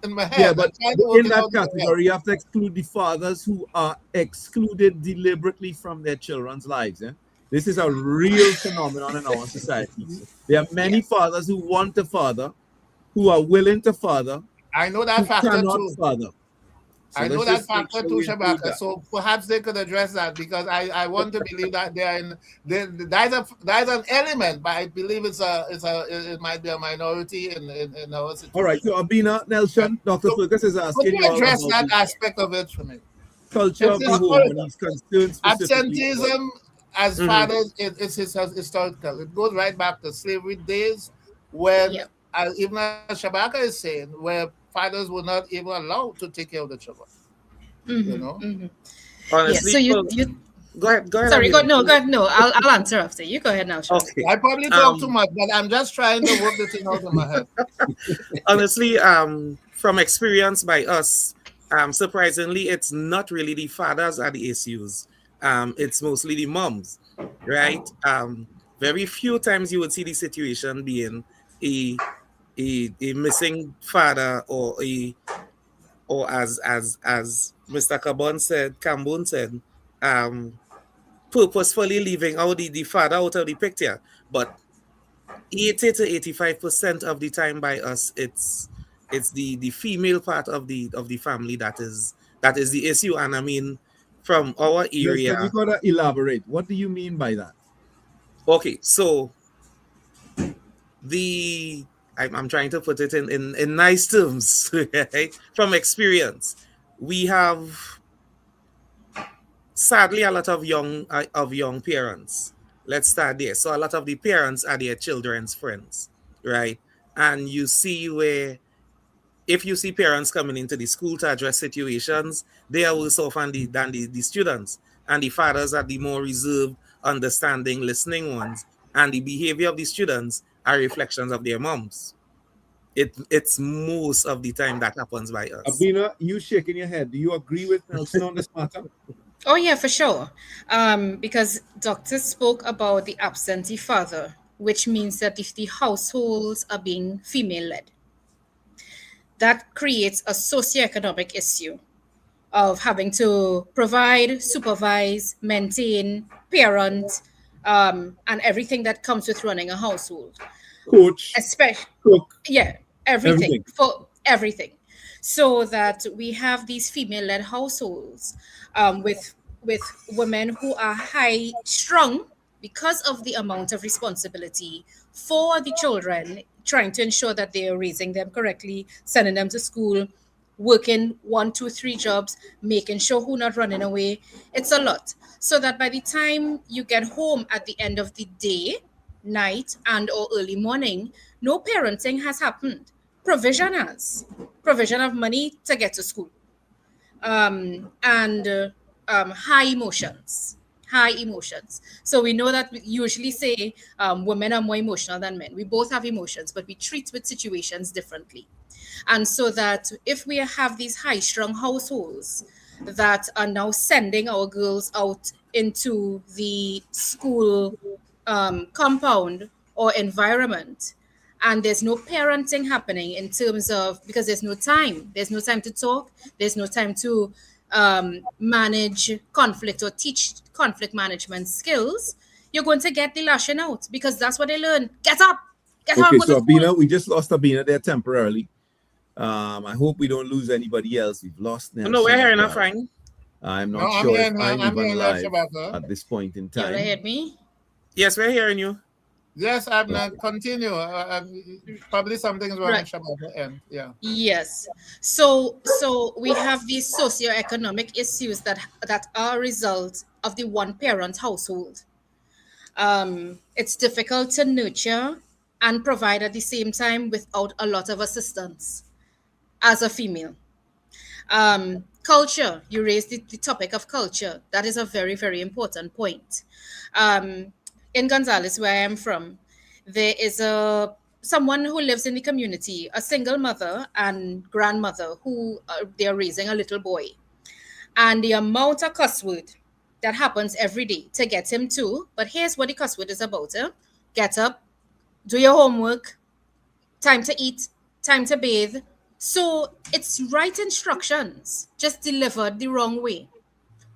In my head, but in that category, you have to exclude the fathers who are excluded deliberately from their children's lives. This is a real phenomenon in our society. There are many fathers who want to father, who are willing to father. I know that factor too. Father. So I know that factor too, Shabaka. So perhaps they could address that, because I want to believe that there's an element, but I believe it might be a minority in our situation. All right. So Abena, Nelshan, Dr. Fergus is asking you address that aspect of it for me. Culture of the home and he's concerned absenteeism as fathers is historical. It goes right back to slavery days, when even as Shabaka is saying, where fathers were not even allowed to take care of the children. Honestly, so you go ahead. Sorry, go ahead. No, I'll answer after you. Go ahead now. Okay. I probably talk too much, but I'm just trying to work the thing out in my head. Honestly, from experience by us, surprisingly, it's not really the fathers are the issues. It's mostly the moms, right? Very few times you would see the situation being a missing father or as Mr. Kambon said, purposefully leaving out the father out of the picture. But 80 to 85% of the time by us, it's the female part of the family that is the issue. And I mean, from our area, you gotta elaborate. What do you mean by that? Okay, so I'm trying to put it in nice terms, right? From experience, we have sadly a lot of young parents. Let's start there. So a lot of the parents are their children's friends, right? And you see where, if you see parents coming into the school to address situations, they are worse off than the students. And the fathers are the more reserved, understanding, listening ones. And the behavior of the students are reflections of their moms. It's most of the time that happens by us. Abena, you shaking your head. Do you agree with Nelshan on this matter? Oh yeah, for sure. Because Doctor spoke about the absentee father, which means that if the households are being female-led, that creates a socioeconomic issue of having to provide, supervise, maintain, parent, and everything that comes with running a household. Coach, especially cook, everything for everything, so that we have these female-led households with women who are high strung because of the amount of responsibility for the children trying to ensure that they are raising them correctly, sending them to school, working 1, 2, 3 jobs, making sure who not running away. It's a lot. So that by the time you get home at the end of the day, night, and or early morning, no parenting has happened. Provision has. Provision of money to get to school. And high emotions. High emotions. So we know that we usually say women are more emotional than men. We both have emotions, but we treat with situations differently. And so that if we have these high-strung households that are now sending our girls out into the school compound or environment, and there's no parenting happening in terms of, because there's no time to talk, there's no time to manage conflict or teach conflict management skills, you're going to get the lashing out, because that's what they learn. Get up, get up. Okay, so Abena, we just lost Abena there temporarily. I hope we don't lose anybody else. We've lost Nelshan. No, we're hearing her fine. I'm not sure if I'm even live Shabaka. at this point in You time. heard me? Yes, we're hearing you. Yes, Abena, continue. Probably something's wrong Right. with Shabaka end. Yeah. Yes. So we have these socioeconomic issues that are a result of the one-parent household. It's difficult to nurture and provide at the same time without a lot of assistance as a female. Culture, you raised the topic of culture. That is a very, very important point. In Gonzales, where I am from, there is someone who lives in the community, a single mother and grandmother who they are raising a little boy. And the amount of cuss word that happens every day to get him to, but here's what the cuss word is about. Get up, do your homework, time to eat, time to bathe. So it's right instructions, just delivered the wrong way.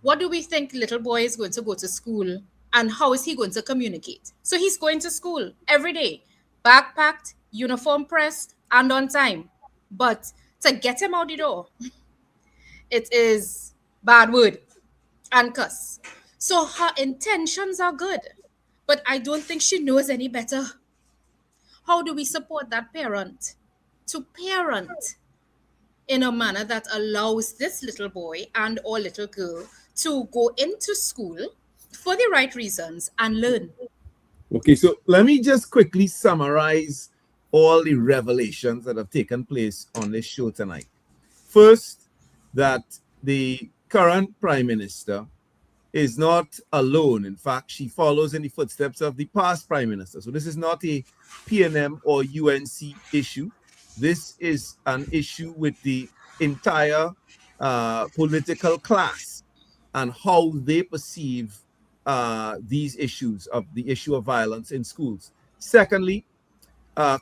What do we think little boy is going to go to school, and how is he going to communicate? So he's going to school every day, backpacked, uniform pressed, and on time. But to get him out the door, it is bad word and cuss. So her intentions are good, but I don't think she knows any better. How do we support that parent to parent in a manner that allows this little boy and or little girl to go into school for the right reasons and learn? Okay, so let me just quickly summarize all the revelations that have taken place on this show tonight. First, that the current Prime Minister is not alone. In fact, she follows in the footsteps of the past Prime Minister. So this is not a PNM or UNC issue. This is an issue with the entire political class and how they perceive these issues of the issue of violence in schools. Secondly,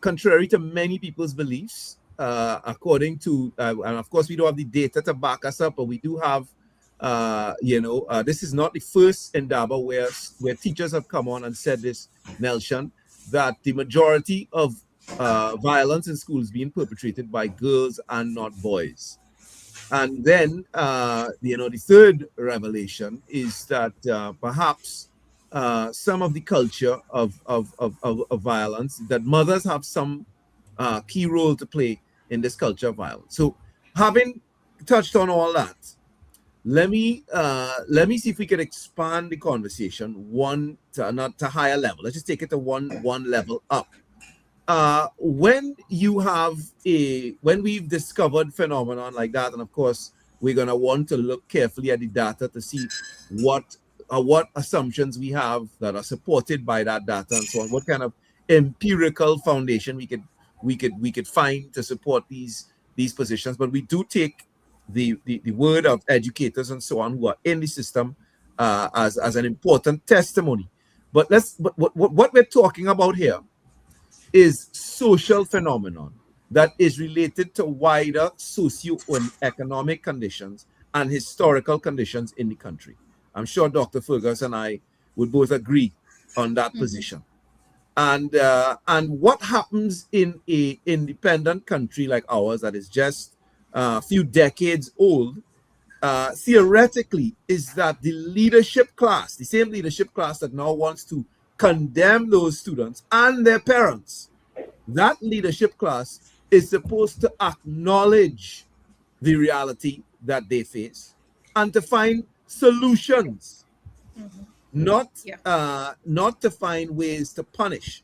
contrary to many people's beliefs, according to, and of course we don't have the data to back us up, but we do have, this is not the first Indaba where teachers have come on and said this, Nelshan, that the majority of violence in schools being perpetrated by girls and not boys. And then, the third revelation is that perhaps some of the culture of violence, that mothers have some key role to play in this culture of violence. So, having touched on all that, let me see if we can expand the conversation not to higher level. Let's just take it to one level up. When we've discovered phenomenon like that, and of course we're gonna want to look carefully at the data to see what assumptions we have that are supported by that data and so on, what kind of empirical foundation we could find to support these positions. But we do take the word of educators and so on who are in the system as an important testimony. But what we're talking about here is social phenomenon that is related to wider socio-economic conditions and historical conditions in the country. I'm sure Dr. Fergus and I would both agree on that position. And what happens in an independent country like ours that is just a few decades old, theoretically, is that the leadership class, the same leadership class that now wants to condemn those students and their parents that leadership class is supposed to acknowledge the reality that they face and to find solutions, not Yeah. not to find ways to punish.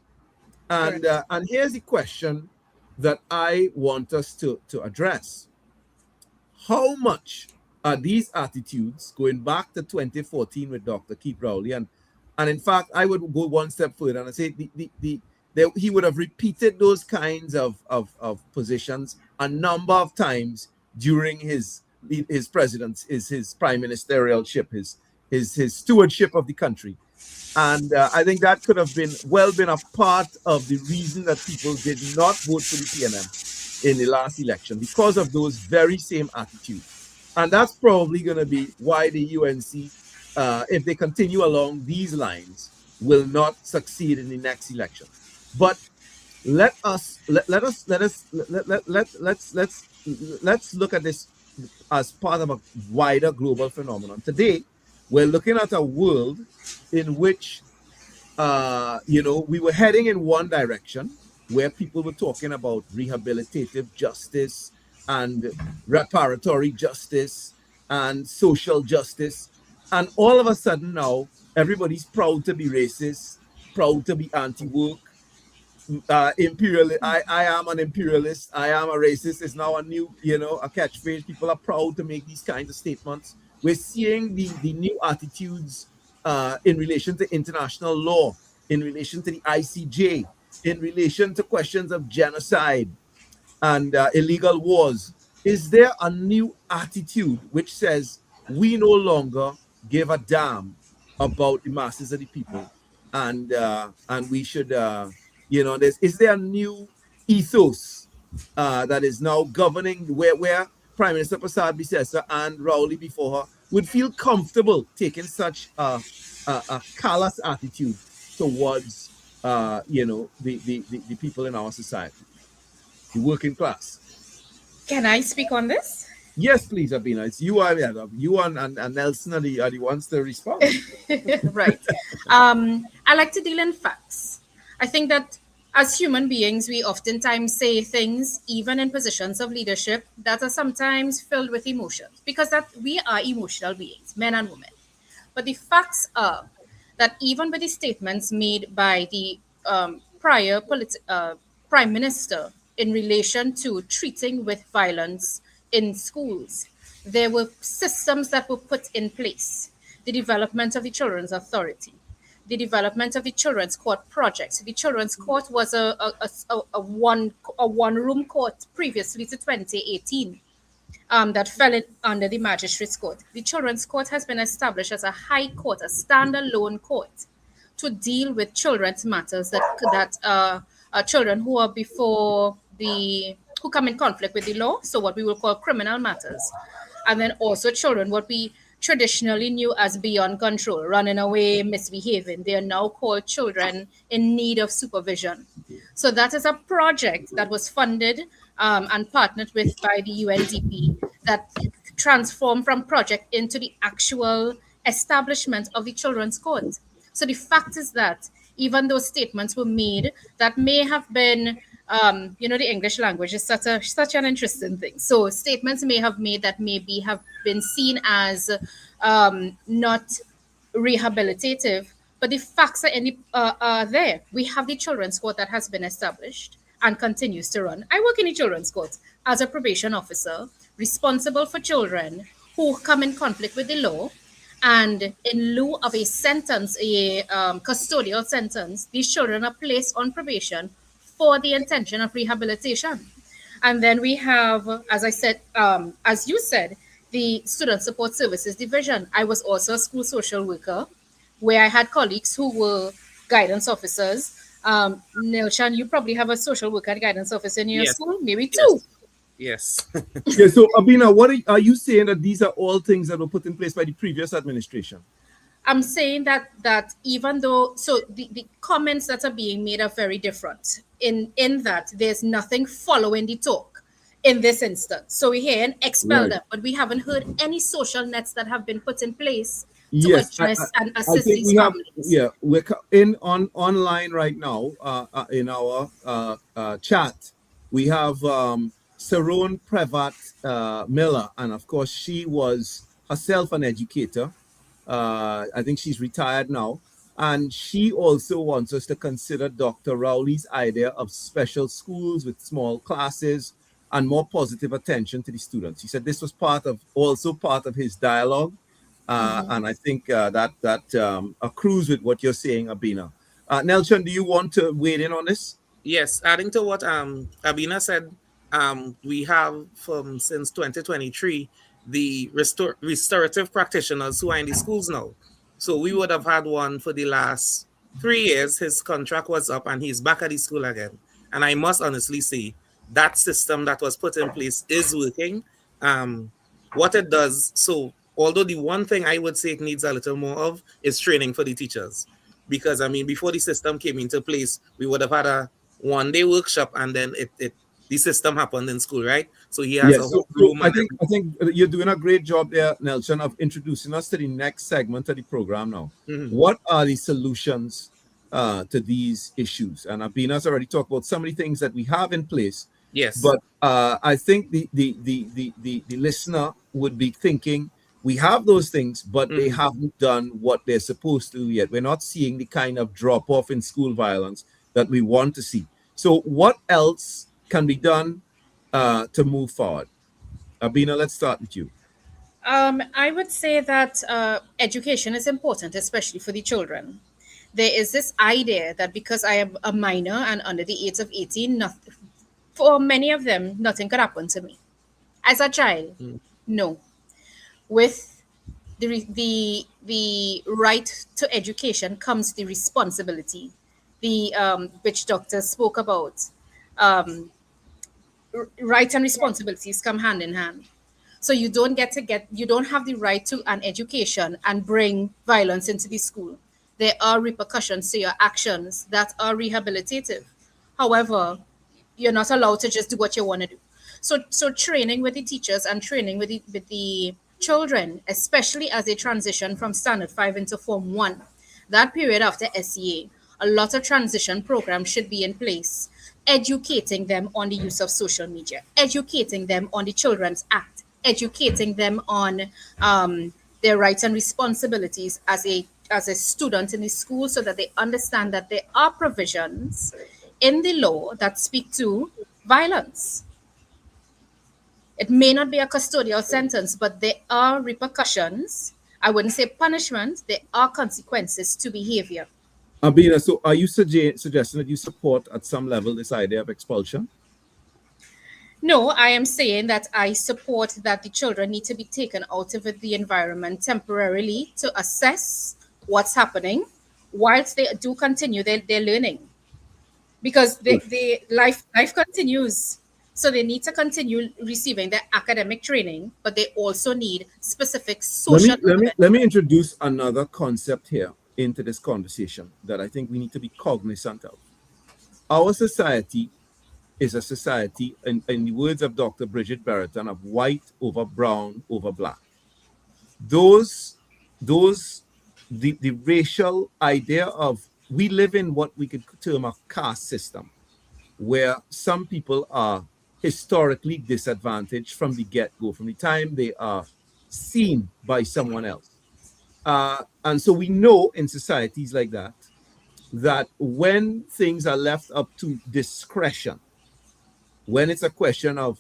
And Correct. and here's the question that I want us to address: how much are these attitudes going back to 2014 with Dr. Keith Rowley? And in fact, I would go one step further and say he would have repeated those kinds of positions a number of times during his president's, his prime ministerialship, his stewardship of the country. And I think that could have been a part of the reason that people did not vote for the PNM in the last election, because of those very same attitudes. And that's probably going to be why the UNC, if they continue along these lines, will not succeed in the next election. But let's look at this as part of a wider global phenomenon. Today, we're looking at a world in which, we were heading in one direction, where people were talking about rehabilitative justice and reparatory justice and social justice. And all of a sudden now, everybody's proud to be racist, proud to be anti-work, imperialist. I am an imperialist. I am a racist. It's now a new, a catchphrase. People are proud to make these kinds of statements. We're seeing the new attitudes in relation to international law, in relation to the ICJ, in relation to questions of genocide and illegal wars. Is there a new attitude which says we no longer give a damn about the masses of the people, and we should, is there a new ethos that is now governing, where Prime Minister Prasad Bisesa and Rowley before her would feel comfortable taking such a callous attitude towards the people in our society, the working class? Can I speak on this? Yes, please, Abena. It's you and Nelson are the ones to respond. Right. I like to deal in facts. I think that as human beings, we oftentimes say things, even in positions of leadership, that are sometimes filled with emotions, because that we are emotional beings, men and women. But the facts are that even with the statements made by the prior prime minister in relation to treating with violence in schools, there were systems that were put in place. The development of the Children's Authority, the development of the Children's Court project. The Children's Court was a one-room court previously to 2018 that fell under the Magistrates Court. The Children's Court has been established as a high court, a standalone court, to deal with children's matters that children who are who come in conflict with the law, so what we will call criminal matters, and then also children what we traditionally knew as beyond control, running away, misbehaving. They are now called children in need of supervision. So that is a project that was funded and partnered with by the UNDP that transformed from project into the actual establishment of the Children's Court. So the fact is that even those statements were made that may have been, the English language is such an interesting thing. So statements may have made that maybe have been seen as not rehabilitative, but the facts are there. We have the Children's Court that has been established and continues to run. I work in the Children's Court as a probation officer, responsible for children who come in conflict with the law. And in lieu of a sentence, a custodial sentence, these children are placed on probation for the intention of rehabilitation. And then we have, as I said, as you said, the Student Support Services Division. I was also a school social worker, where I had colleagues who were guidance officers. Nelshan, you probably have a social worker and guidance officer in your school, maybe two. Yes. Yeah, so Abena, what are you saying that these are all things that were put in place by the previous administration? I'm saying that even though, so the comments that are being made are very different in that there's nothing following the talk in this instance. So we hear and expel them, but we haven't heard any social nets that have been put in place Yes, address and I assist think these we have, families? yeah, we're in online right now in our chat. We have Saron Prevat Miller, and of course, she was herself an educator. I think she's retired now. And she also wants us to consider Dr. Rowley's idea of special schools with small classes and more positive attention to the students. He said this was also part of his dialogue. And I think that accrues with what you're saying, Abena. Nelshan, do you want to weigh in on this? Yes, adding to what Abena said, we have since 2023 the restorative practitioners who are in the schools now. So we would have had one for the last 3 years. His contract was up and he's back at the school again. And I must honestly say that system that was put in place is working. What it does, so although the one thing I would say it needs a little more of is training for the teachers. Because I mean, before the system came into place, we would have had a 1-day workshop and then the system happened in school, right? So he has a Yes, whole so room. I think you're doing a great job there, Nelshan, of introducing us to the next segment of the program now. What are the solutions to these issues? And Abena's already talked about some of the things that we have in place. Yes. But I think the listener would be thinking, we have those things, but they haven't done what they're supposed to yet. We're not seeing the kind of drop-off in school violence that we want to see. So what else can be done to move forward? Abena, let's start with you. I would say that education is important, especially for the children. There is this idea that because I am a minor and under the age of 18, for many of them, nothing could happen to me. As a child, no. With the right to education comes the responsibility, which doctors spoke about. Rights and responsibilities come hand in hand. So you don't have the right to an education and bring violence into the school. There are repercussions to your actions that are rehabilitative. However, you're not allowed to just do what you want to do. So training with the teachers and training with the children, especially as they transition from Standard 5 into Form 1, that period after SEA, a lot of transition programs should be in place, educating them on the use of social media, educating them on the Children's Act, educating them on their rights and responsibilities as a student in the school, so that they understand that there are provisions in the law that speak to violence. It may not be a custodial sentence, but there are repercussions. I wouldn't say punishment. There are consequences to behavior. Abena, so are you suggesting that you support at some level this idea of expulsion? No, I am saying that I support that the children need to be taken out of the environment temporarily to assess what's happening whilst they do continue their learning. Because life continues. So they need to continue receiving their academic training, but they also need specific social... Let me introduce another concept here into this conversation that I think we need to be cognizant of. Our society is a society, in the words of Dr. Bridget Berreton, of white over brown over black. The racial idea of, we live in what we could term a caste system, where some people are historically disadvantaged from the get-go, from the time they are seen by someone else. And so we know in societies like that, that when things are left up to discretion, when it's a question of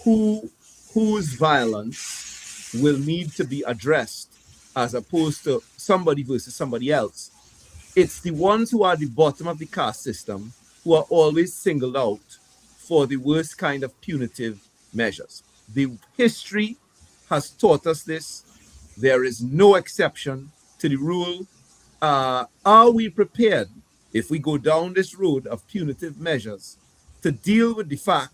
whose violence will need to be addressed as opposed to somebody versus somebody else, it's the ones who are at the bottom of the caste system who are always singled out for the worst kind of punitive measures. The history has taught us this. There is no exception to the rule. Are we prepared, if we go down this road of punitive measures, to deal with the fact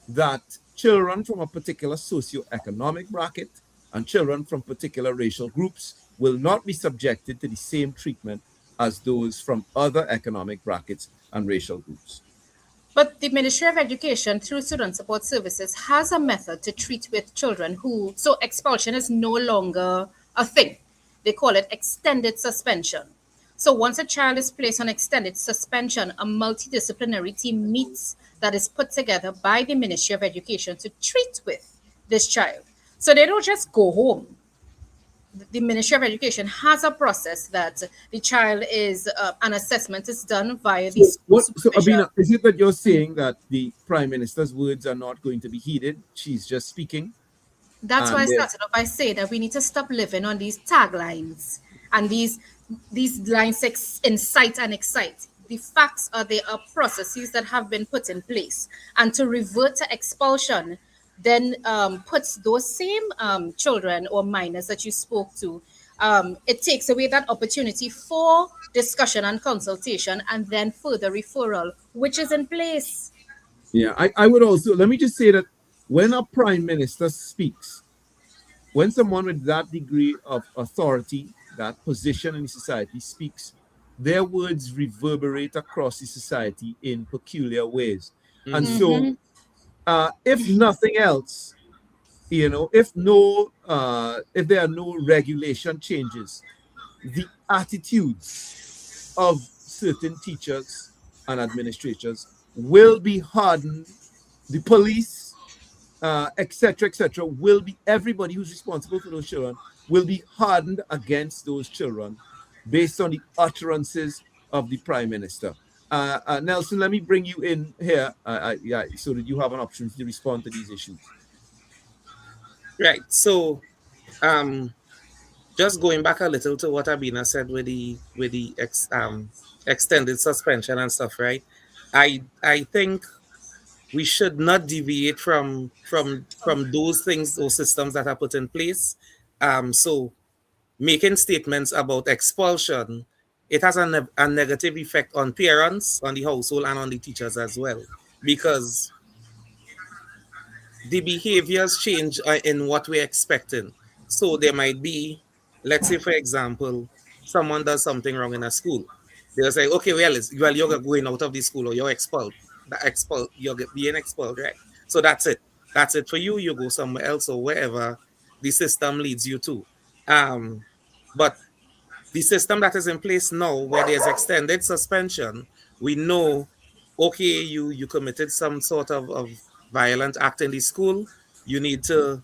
that children from a particular socioeconomic bracket and children from particular racial groups will not be subjected to the same treatment as those from other economic brackets and racial groups? But the Ministry of Education, through Student Support Services, has a method to treat with children so expulsion is no longer a thing. They call it extended suspension. So once a child is placed on extended suspension, a multidisciplinary team meets that is put together by the Ministry of Education to treat with this child. So they don't just go home. The Ministry of Education has a process that the child is, an assessment is done via the school So supervision. Abena, is it that you're saying that the Prime Minister's words are not going to be heeded? She's just speaking. That's why I And started off by saying that we need to stop living on these taglines and these lines incite and excite. The facts are there are processes that have been put in place, and to revert to expulsion then puts those same children or minors that you spoke to. It takes away that opportunity for discussion and consultation, and then further referral, which is in place. Yeah, I would also, let me just say that when a prime minister speaks, when someone with that degree of authority, that position in society speaks, their words reverberate across the society in peculiar ways. And so, if nothing else, if there are no regulation changes, the attitudes of certain teachers and administrators will be hardened. The police, etc., will be, everybody who's responsible for those children will be hardened against those children based on the utterances of the Prime Minister. Nelshan, let me bring you in here so that you have an opportunity to respond to these issues. Right. So, just going back a little to what Abena said with the extended suspension and stuff, right? I think we should not deviate from those things, those systems that are put in place. So making statements about expulsion, it has a negative effect on parents, on the household, and on the teachers as well, because the behaviors change in what we're expecting. So there might be, let's say, for example, someone does something wrong in a school. They'll say, okay, well, you're going out of the school, or you're expelled. You're being expelled, right? So that's it. That's it for you. You go somewhere else or wherever the system leads you to. But the system that is in place now, where there's extended suspension, we know, okay, you committed some sort of violent act in the school, you need to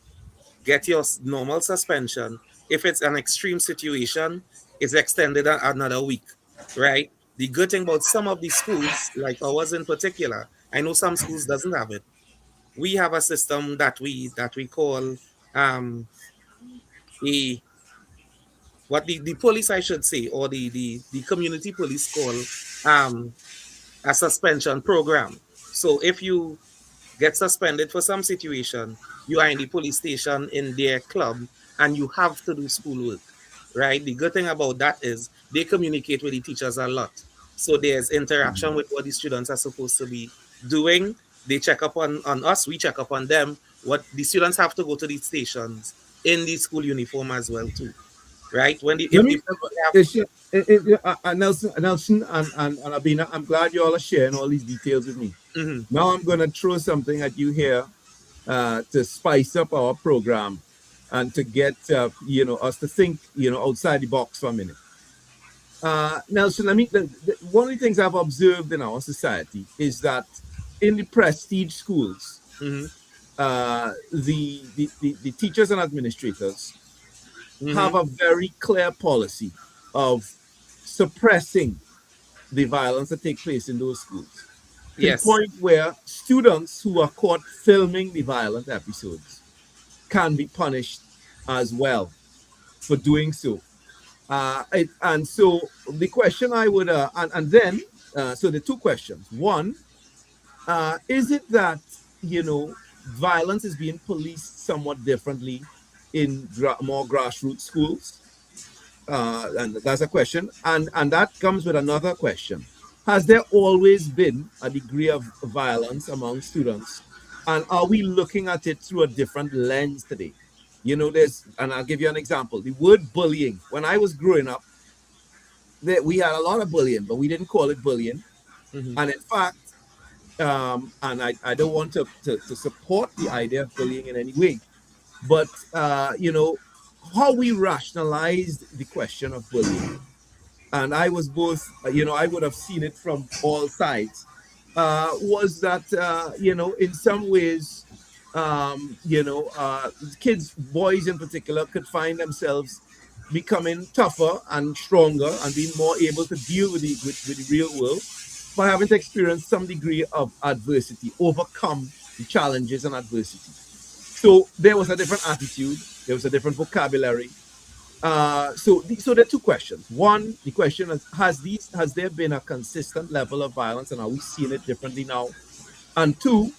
get your normal suspension. If it's an extreme situation, it's extended another week, right? The good thing about some of the schools, like ours in particular, I know some schools doesn't have it. We have a system that we call a what the police, I should say, or the community police call a suspension program. So if you get suspended for some situation, you are in the police station in their club and you have to do schoolwork, right? The good thing about that is they communicate with the teachers a lot. So there's interaction with what the students are supposed to be doing. They check up on us, we check up on them. What the students have to go to the stations in the school uniform as well too, right? Nelshan and Abena, I'm glad you all are sharing all these details with me. Now I'm going to throw something at you here to spice up our program and to get us to think outside the box for a minute. Nelshan, one of the things I've observed in our society is that in the prestige schools, the teachers and administrators have a very clear policy of suppressing the violence that takes place in those schools. To the point where students who are caught filming the violent episodes can be punished as well for doing so. And so the question I would, so the two questions. One, is it that, violence is being policed somewhat differently in more grassroots schools? And that's a question. And that comes with another question. Has there always been a degree of violence among students? And are we looking at it through a different lens today? And I'll give you an example. The word bullying. When I was growing up, we had a lot of bullying, but we didn't call it bullying. And in fact, and I don't want to support the idea of bullying in any way, but how we rationalized the question of bullying, and I was both, I would have seen it from all sides, was that, in some ways, kids, boys in particular, could find themselves becoming tougher and stronger and being more able to deal with the real world by having to experience some degree of adversity, overcome the challenges and adversity. So there was a different attitude, there was a different vocabulary. So there are two questions. One, the question is, has there been a consistent level of violence, and are we seeing it differently now? And two,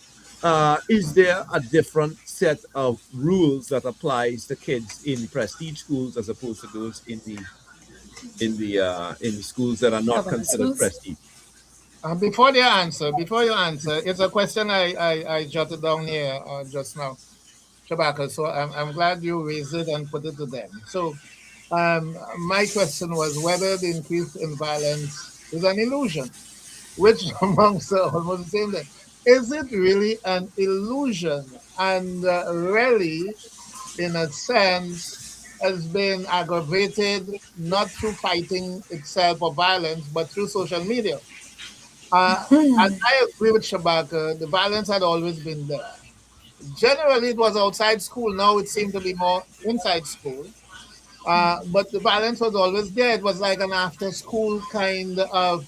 is there a different set of rules that applies to kids in prestige schools as opposed to those in the schools that are not considered prestige? Before you answer, it's a question I jotted down here just now, Shabaka. So I'm glad you raised it and put it to them. So my question was whether the increase in violence is an illusion, which amongst almost the same thing. Is it really an illusion? And really, in a sense, has been aggravated not through fighting itself or violence, but through social media. And I agree with Shabaka, the violence had always been there. Generally, it was outside school. Now it seemed to be more inside school. But the violence was always there. It was like an after-school kind of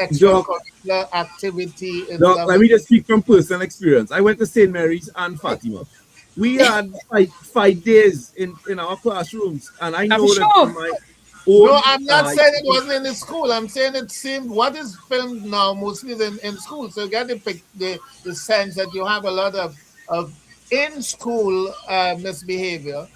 extracurricular activity. Let me just speak from personal experience. I went to St. Mary's and Fatima. We had 5 days in our classrooms, and I know that from my own. No, I'm not saying it wasn't in the school. I'm saying it seemed what is filmed now mostly is in school. So you get the sense that you have a lot of in-school misbehavior.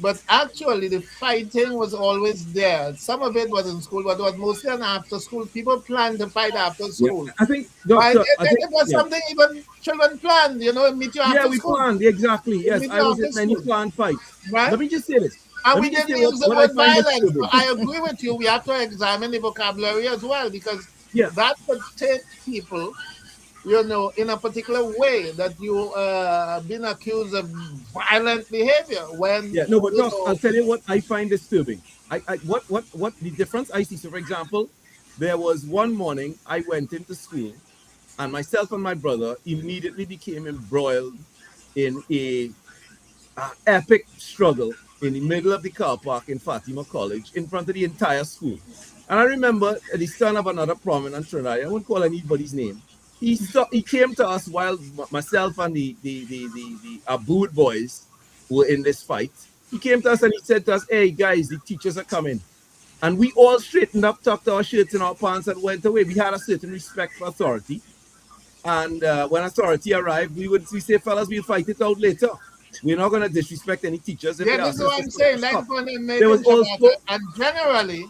But actually, the fighting was always there. Some of it was in school, but it was mostly an after school. People planned to fight after school. Yeah, I think, Doctor, it was something even children planned, meet you after school. Yeah, we planned, exactly. Yes, I was in many planned fights. Right? Let me just say this. And we didn't use the word violence. I agree with you. We have to examine the vocabulary as well, because that could take people, in a particular way that you been accused of violent behavior. When but Doc, I'll tell you what I find disturbing. What the difference I see. So, for example, there was one morning I went into school, and myself and my brother immediately became embroiled in a epic struggle in the middle of the car park in Fatima College in front of the entire school. And I remember the son of another prominent Trinidad, I won't call anybody's name. He came to us while myself and the Abood boys were in this fight. He came to us and he said to us, "Hey guys, the teachers are coming." And we all straightened up, tucked our shirts in our pants and went away. We had a certain respect for authority. And when authority arrived, we say, "Fellas, we'll fight it out later. We're not going to disrespect any teachers." This is what I'm saying. There was also, and generally,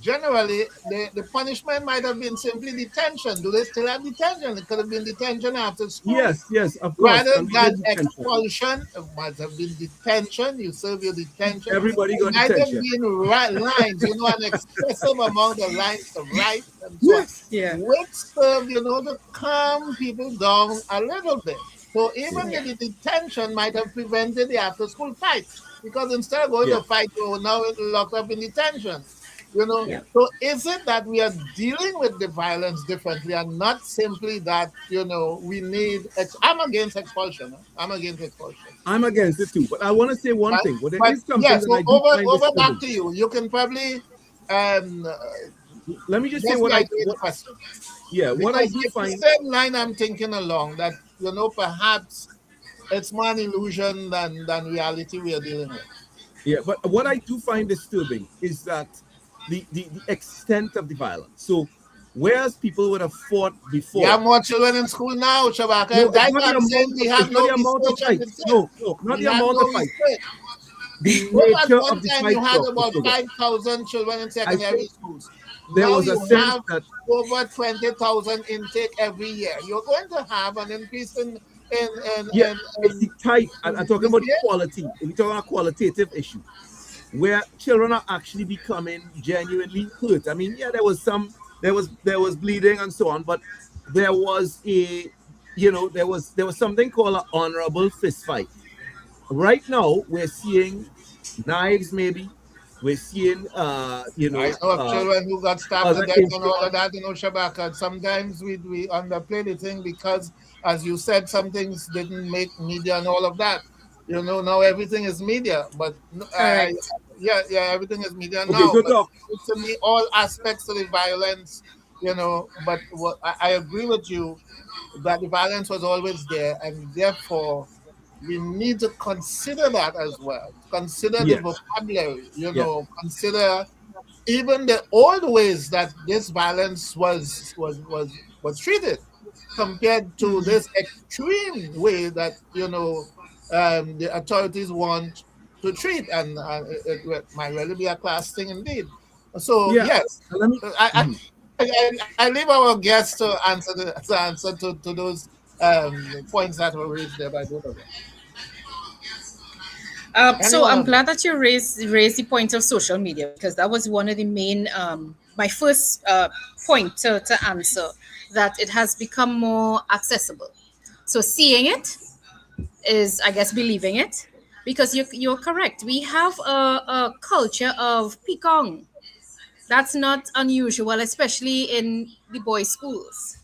the punishment might have been simply detention. Do they still have detention? It could have been detention after school. Yes, of course. Rather than expulsion, it might have been detention. You serve your detention. Everybody got detention. Might have been lines, an excessive amount of lines to write. And so which serve, to calm people down a little bit. So even the detention might have prevented the after-school fight, because instead of going to fight, you're now locked up in detention. So is it that we are dealing with the violence differently and not simply that, we need... I'm against expulsion. I'm against it too. But I want to say one thing. But there is something over back to you. You can probably... let me just say what I do find... The same line I'm thinking along, that, perhaps it's more an illusion than reality we are dealing with. Yeah, but what I do find disturbing is that the extent of the violence. So, whereas people would have fought before... We have more children in school now, Shabaka. No, not the amount of fights. No, not the amount of fights. The nature of the fight. You had about 5,000 children in secondary schools. There was a sense that over 20,000 intake every year. You're going to have an increase in it's the type. I'm talking about the quality. We're talking about a qualitative issue where children are actually becoming genuinely hurt. I mean, there was bleeding and so on, but there was there was something called an honorable fist fight. Right now, we're seeing knives, maybe. We're seeing, I know of children who got stabbed to other death and all of that, Shabaka. Sometimes we underplay the thing because, as you said, some things didn't make media and all of that. Now everything is media, but Correct. everything is media Okay, now. so But Doc, to me, all aspects of the violence, but what I agree with you that the violence was always there, and therefore we need to consider that as well. Consider the yes, vocabulary, yes, consider even the old ways that this violence was treated compared to this extreme way that the authorities want to treat, and it might really be a class thing indeed. So yeah. yes, Let me. I leave our guests to answer to those points that were raised there by both of them. So Anyone I'm of them? glad that you raised the point of social media, because that was one of the main my first point to answer, that it has become more accessible. So seeing it is, I guess, believing it, because you're correct. We have a culture of picong. That's not unusual, especially in the boys' schools.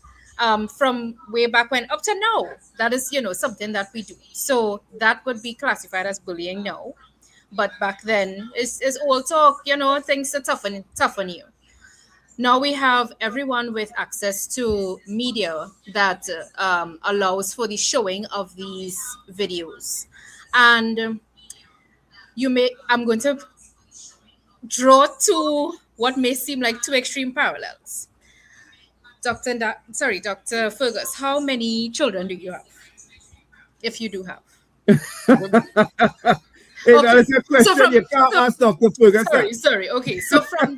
From way back when up to now, that is, something that we do. So that would be classified as bullying now. But back then, it's all talk, things to toughen you. Now we have everyone with access to media that allows for the showing of these videos. And I'm going to draw two what may seem like two extreme parallels. Dr. Fergus, how many children do you have? If you do have. Hey, Okay. that is a question So you can't ask Dr. Fergus. sorry. Okay. So from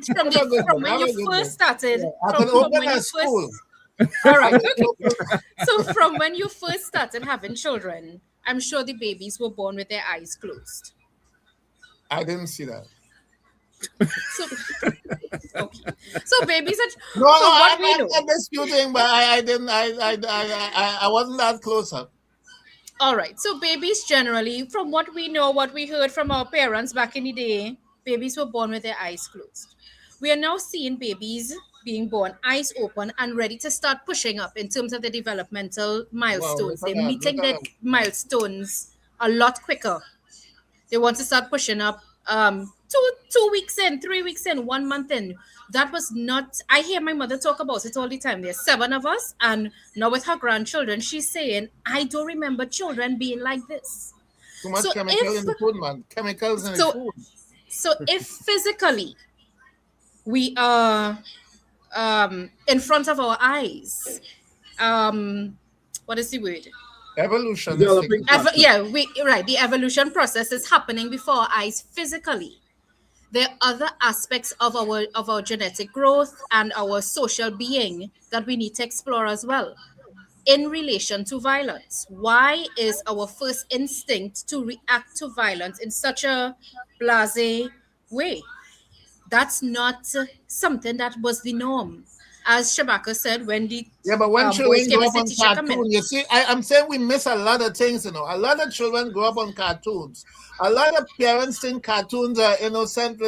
when you first started, I from could open when a you school. first, all right, okay. So from when you first started having children, I'm sure the babies were born with their eyes closed. I didn't see that. So okay. So babies are No, what we I'm know. not disputing, but I didn't. I wasn't that close up. All right. So babies generally, from what we know, what we heard from our parents back in the day, babies were born with their eyes closed. We are now seeing babies being born eyes open and ready to start pushing up in terms of the developmental milestones. Look They're at that, meeting look their at that. milestones a lot quicker. They want to start pushing up 2 weeks in, 3 weeks in, 1 month in. That was not, I hear my mother talk about it all the time. There's 7 of us, and now with her grandchildren, she's saying, I don't remember children being like this. Too much So chemical if in the food, man. Chemicals in the so food. so if physically we are in front of our eyes, what is the word? Evolution is Developing taking place. The evolution process is happening before our eyes physically. There are other aspects of our genetic growth and our social being that we need to explore as well. In relation to violence, why is our first instinct to react to violence in such a blasé way? That's not something that was the norm. As Shabaka said, when the But when boys children came grow and up said, on teacher, come in. cartoon, you see, I'm saying we miss a lot of things, A lot of children grow up on cartoons. A lot of parents think cartoons are innocent.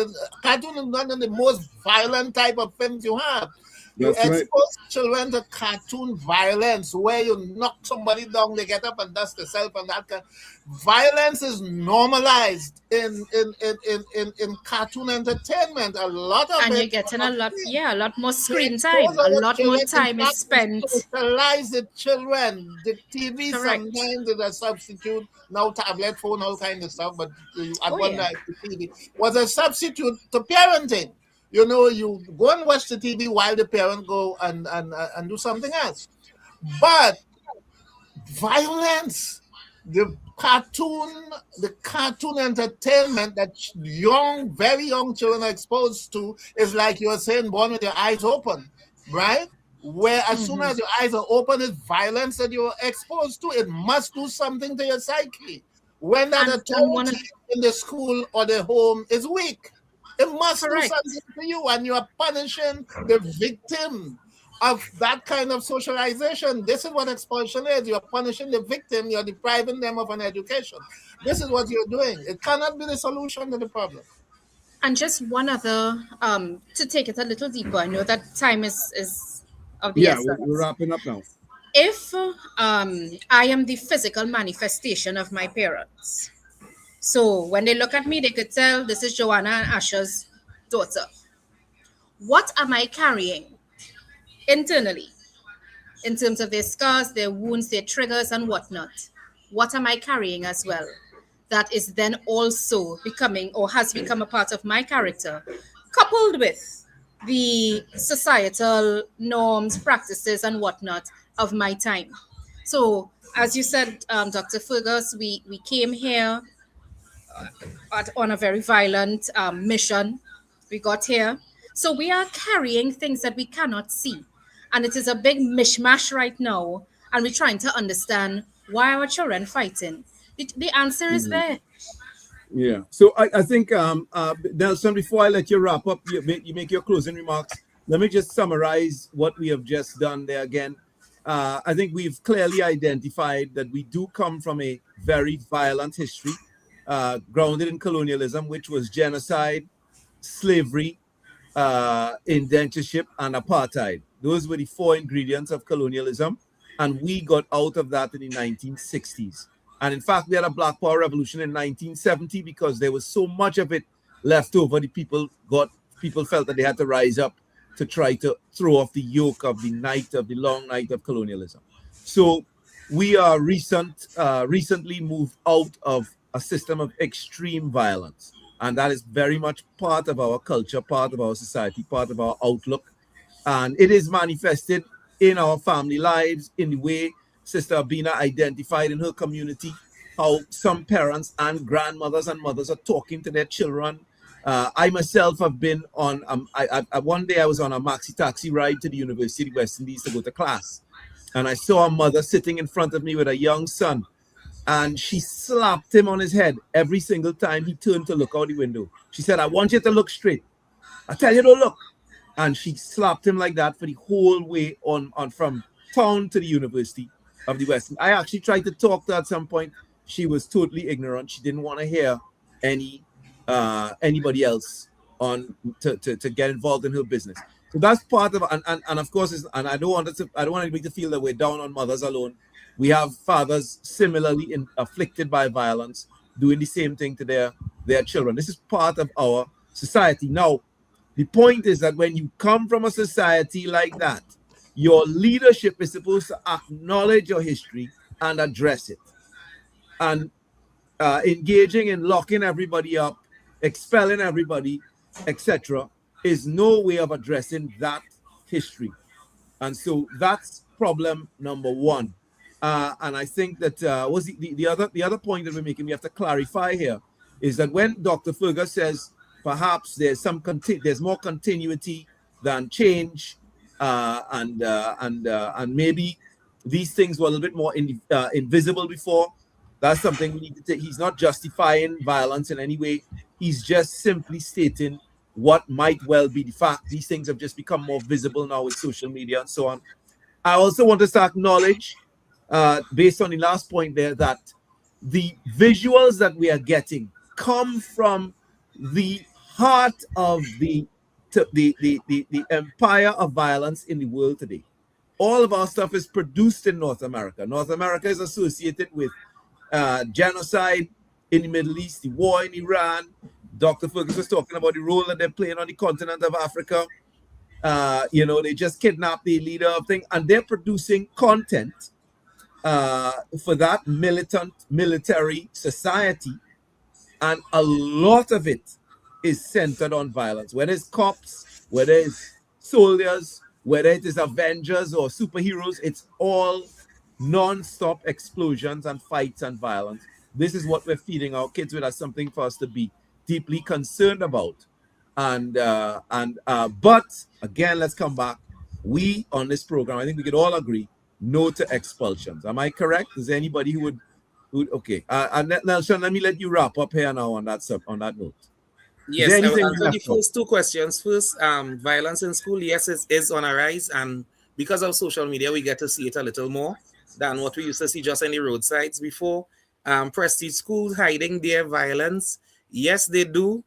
Cartoon is one of the most violent type of films you have. You That's right. expose children to cartoon violence where you knock somebody down, they get up and dust themselves, and that kind. Violence is normalized in cartoon entertainment. A lot of And it. you're getting a lot more screen Expose time. A our lot more children. time In is fact, spent. socialize the children. The TV Correct. sometimes is a substitute. Now tablet, phone, all kind of stuff. But at Oh, one yeah. time, the TV was a substitute to parenting. You go and watch the TV while the parent go and do something else. But violence, the cartoon entertainment that very young children are exposed to is like you're saying, born with your eyes open, right? Where as soon as your eyes are open, it's violence that you're exposed to. It must do something to your psyche. When that authority in the school or the home is weak, it must do Correct. something to you, and you are punishing the victim of that kind of socialization. This is what expulsion is. You're punishing the victim, you're depriving them of an education. This is what you're doing. It cannot be the solution to the problem. And just one other, to take it a little deeper, I know that time is of the essence. We're wrapping up now. If I am the physical manifestation of my parents, so when they look at me, they could tell this is Joanna and Asha's daughter. What am I carrying internally in terms of their scars, their wounds, their triggers, and whatnot? What am I carrying as well? That is then also becoming or has become a part of my character, coupled with the societal norms, practices, and whatnot of my time. So, as you said, Dr. Fergus, we came here on a very violent mission. We got here. So we are carrying things that we cannot see. And it is a big mishmash right now. And we're trying to understand why our children fighting. The answer is there. Yeah. So I think, Nelshan, before I let you wrap up, you make your closing remarks. Let me just summarize what we have just done there again. I think we've clearly identified that we do come from a very violent history, grounded in colonialism, which was genocide, slavery, indentureship, and apartheid. Those were the four ingredients of colonialism, and we got out of that in the 1960s. And in fact, we had a Black Power revolution in 1970 because there was so much of it left over. The people felt that they had to rise up to try to throw off the yoke of the long night of colonialism. So we are recently moved out of a system of extreme violence. And that is very much part of our culture, part of our society, part of our outlook. And it is manifested in our family lives, in the way Sister Abena identified in her community, how some parents and grandmothers and mothers are talking to their children. I myself have been on, one day I was on a maxi taxi ride to the University of the West Indies to go to class. And I saw a mother sitting in front of me with a young son. And she slapped him on his head every single time he turned to look out the window. She said, I want you to look straight. I tell you to look. And she slapped him like that for the whole way on from town to the University of the West. I actually tried to talk to her at some point. She was totally ignorant. She didn't want to hear anybody else to get involved in her business. So that's part of, and of course, and I don't want anybody to feel that we're down on mothers alone. We have fathers similarly afflicted by violence, doing the same thing to their children. This is part of our society. Now, the point is that when you come from a society like that, your leadership is supposed to acknowledge your history and address it. And engaging in locking everybody up, expelling everybody, etc., is no way of addressing that history. And so that's problem number one. And I think that was the other point that we're making, we have to clarify here, is that when Dr. Fergus says perhaps there's more continuity than change, and maybe these things were a little bit more invisible before, that's something we need to take. He's not justifying violence in any way. He's just simply stating what might well be the fact. These things have just become more visible now with social media and so on. I also want us to acknowledge, based on the last point there, that the visuals that we are getting come from the heart of the empire of violence in the world today. All of our stuff is produced in North America. North America is associated with genocide in the Middle East, the war in Iran. Dr. Fergus was talking about the role that they're playing on the continent of Africa. They just kidnapped the leader of things, and they're producing content for that militant military society, and a lot of it is centered on violence, whether it's cops, whether it's soldiers, whether it is Avengers or superheroes. It's all non-stop explosions and fights and violence. This is what we're feeding our kids with as something for us to be deeply concerned about. But again, let's come back. We on this program, I think we could all agree, no to expulsions. Am I correct? Is there anybody who would okay? Nelshan, let me let you wrap up here now on that note. Yes, I will answer the first two questions. First, violence in school, yes, is on a rise, and because of social media, we get to see it a little more than what we used to see just on the roadsides before. Prestige schools hiding their violence. Yes, they do,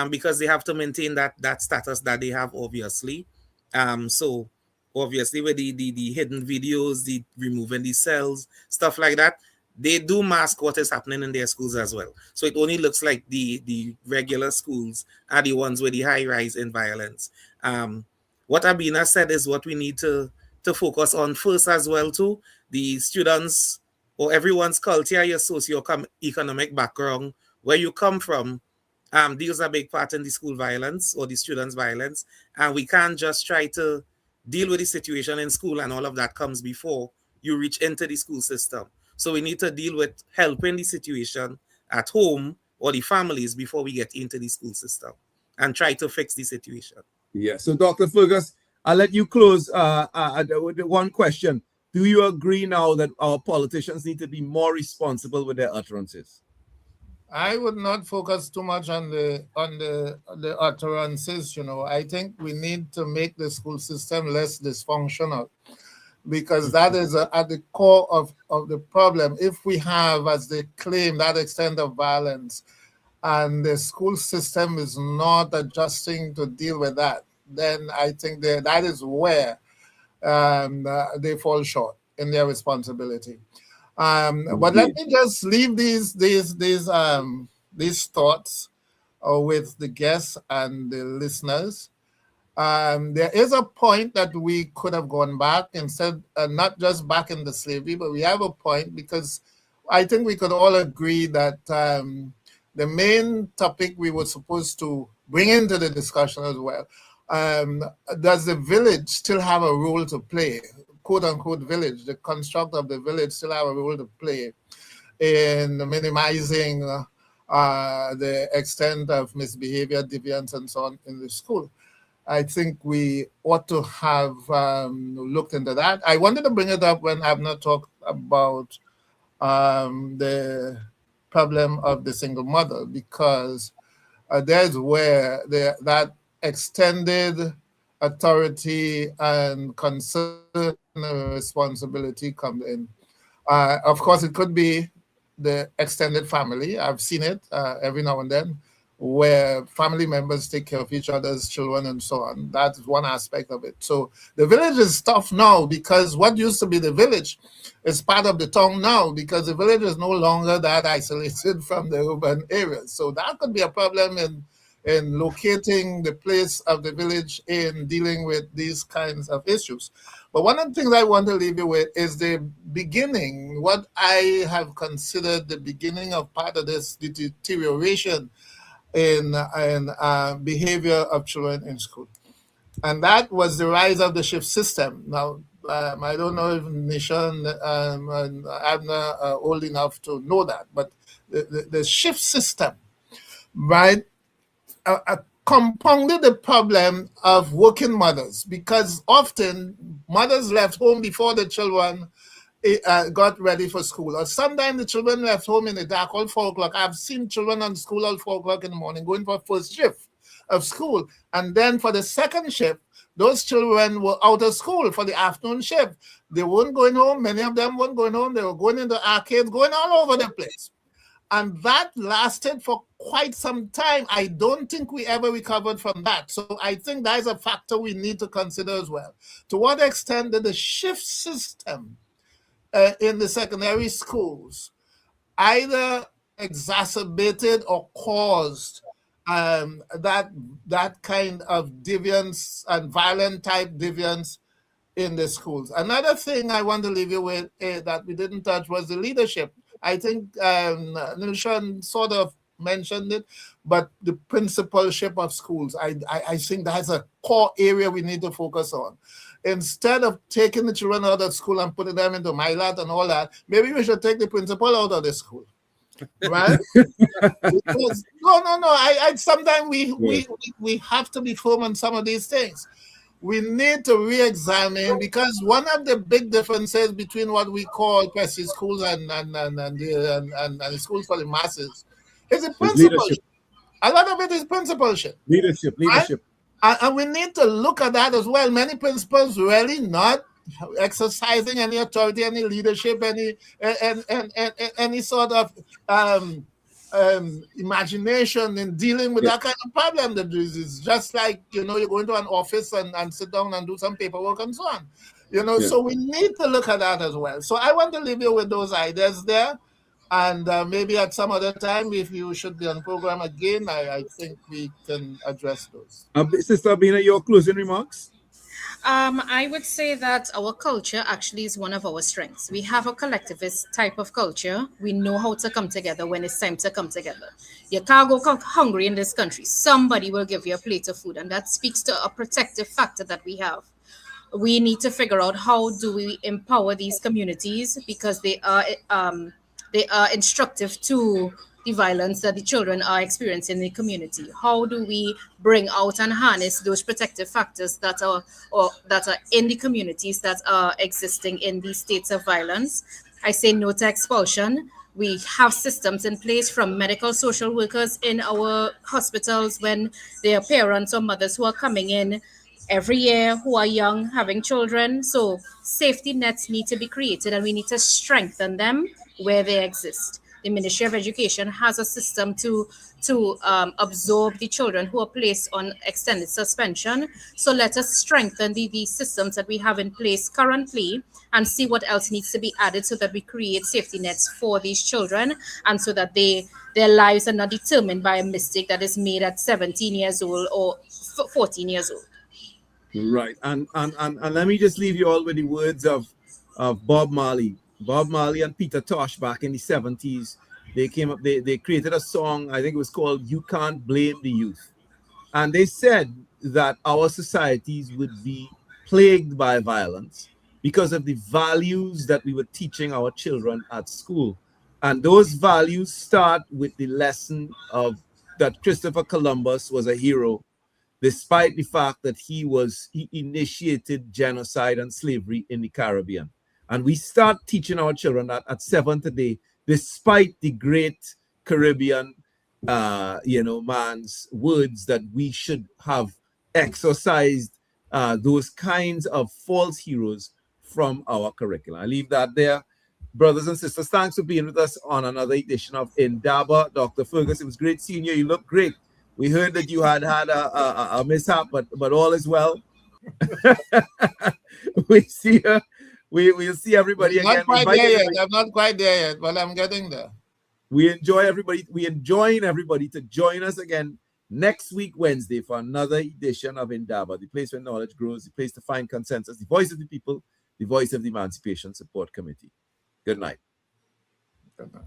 because they have to maintain that status that they have, obviously. So obviously with the hidden videos, the removing the cells, stuff like that, they do mask what is happening in their schools as well. So it only looks like the regular schools are the ones with the high rise in violence. What Abena said is what we need to focus on first as well too. The students or everyone's culture, your socio-economic background, where you come from, these are a big part in the school violence or the students' violence. And we can't just try to deal with the situation in school and all of that comes before you reach into the school system. So we need to deal with helping the situation at home or the families before we get into the school system and try to fix the situation. Yeah. So, Dr. Fergus, I'll let you close with one question. Do you agree now that our politicians need to be more responsible with their utterances? I would not focus too much on the utterances. I think we need to make the school system less dysfunctional, because that is at the core of the problem. If we have, as they claim, that extent of violence, and the school system is not adjusting to deal with that, then I think that is where they fall short in their responsibility. But let me just leave these thoughts with the guests and the listeners. There is a point that we could have gone back instead, not just back in the slavery, but we have a point, because I think we could all agree that the main topic we were supposed to bring into the discussion as well, does the village still have a role to play, quote unquote village, the construct of the village still have a role to play in minimizing the extent of misbehavior, deviance, and so on in the school. I think we ought to have looked into that. I wanted to bring it up when I've not talked about the problem of the single mother, because there's where that extended authority and concern and responsibility come in. Of course, it could be the extended family. I've seen it every now and then, where family members take care of each other's children and so on. That's one aspect of it. So the village is tough now, because what used to be the village is part of the town now, because the village is no longer that isolated from the urban areas. So that could be a problem in locating the place of the village in dealing with these kinds of issues. But one of the things I want to leave you with is the beginning, what I have considered the beginning of part of this deterioration in behavior of children in school. And that was the rise of the shift system. Now, I don't know if Nelshan and Abena are old enough to know that, but the shift system, right, compounded the problem of working mothers, because often mothers left home before the children got ready for school, or sometimes the children left home in the dark, all 4 o'clock. I've seen children on school all 4 o'clock in the morning going for first shift of school, and then for the second shift, those children were out of school for the afternoon shift. They weren't going home. Many of them weren't going home. They were going into arcades, going all over the place. And that lasted for quite some time. I don't think we ever recovered from that. So I think that is a factor we need to consider as well. To what extent did the shift system in the secondary schools either exacerbated or caused that kind of deviance and violent type deviance in the schools? Another thing I want to leave you with that we didn't touch was the leadership. I think Nelshan sort of mentioned it, but the principalship of schools, I think that's a core area we need to focus on. Instead of taking the children out of school and putting them into Milat and all that, maybe we should take the principal out of the school. Right? Because, no. Sometimes we have to be firm on some of these things. We need to re-examine, because one of the big differences between what we call prestige schools and schools for the masses is the principalship. A lot of it is principalship. Leadership. Right? And we need to look at that as well. Many principals really not exercising any authority, any leadership, any sort of imagination in dealing with that kind of problem. That is just like, you go into an office and sit down and do some paperwork and so on. So we need to look at that as well. So I want to leave you with those ideas there. And maybe at some other time, if you should be on program again, I think we can address those. Sister Abena, your closing remarks? I would say that our culture actually is one of our strengths. We have a collectivist type of culture. We know how to come together when it's time to come together. You can't go hungry in this country. Somebody will give you a plate of food, and that speaks to a protective factor that we have. We need to figure out how do we empower these communities, because they are instructive to the violence that the children are experiencing in the community. How do we bring out and harness those protective factors that are in the communities that are existing in these states of violence? I say no to expulsion. We have systems in place, from medical social workers in our hospitals when there are parents or mothers who are coming in every year who are young, having children. So safety nets need to be created, and we need to strengthen them where they exist. The Ministry of Education has a system to absorb the children who are placed on extended suspension. So let us strengthen the systems that we have in place currently and see what else needs to be added so that we create safety nets for these children, and so that their lives are not determined by a mistake that is made at 17 years old or 14 years old. Right. And let me just leave you all with the words of Bob Marley. Bob Marley and Peter Tosh back in the 70s, they came up, they created a song, I think it was called You Can't Blame the Youth. And they said that our societies would be plagued by violence because of the values that we were teaching our children at school. And those values start with the lesson of that Christopher Columbus was a hero, despite the fact that he initiated genocide and slavery in the Caribbean. And we start teaching our children that at 7 today, despite the great Caribbean, man's words, that we should have exorcised those kinds of false heroes from our curriculum. I leave that there. Brothers and sisters, thanks for being with us on another edition of Indaba. Dr. Fergus, it was great seeing you. You look great. We heard that you had a mishap, but all is well. We see you. We'll see everybody again. Not quite there yet. I'm not quite there yet, but I'm getting there. We enjoying everybody to join us again next week, Wednesday, for another edition of Indaba, the place where knowledge grows, the place to find consensus, the voice of the people, the voice of the Emancipation Support Committee. Good night. Good night.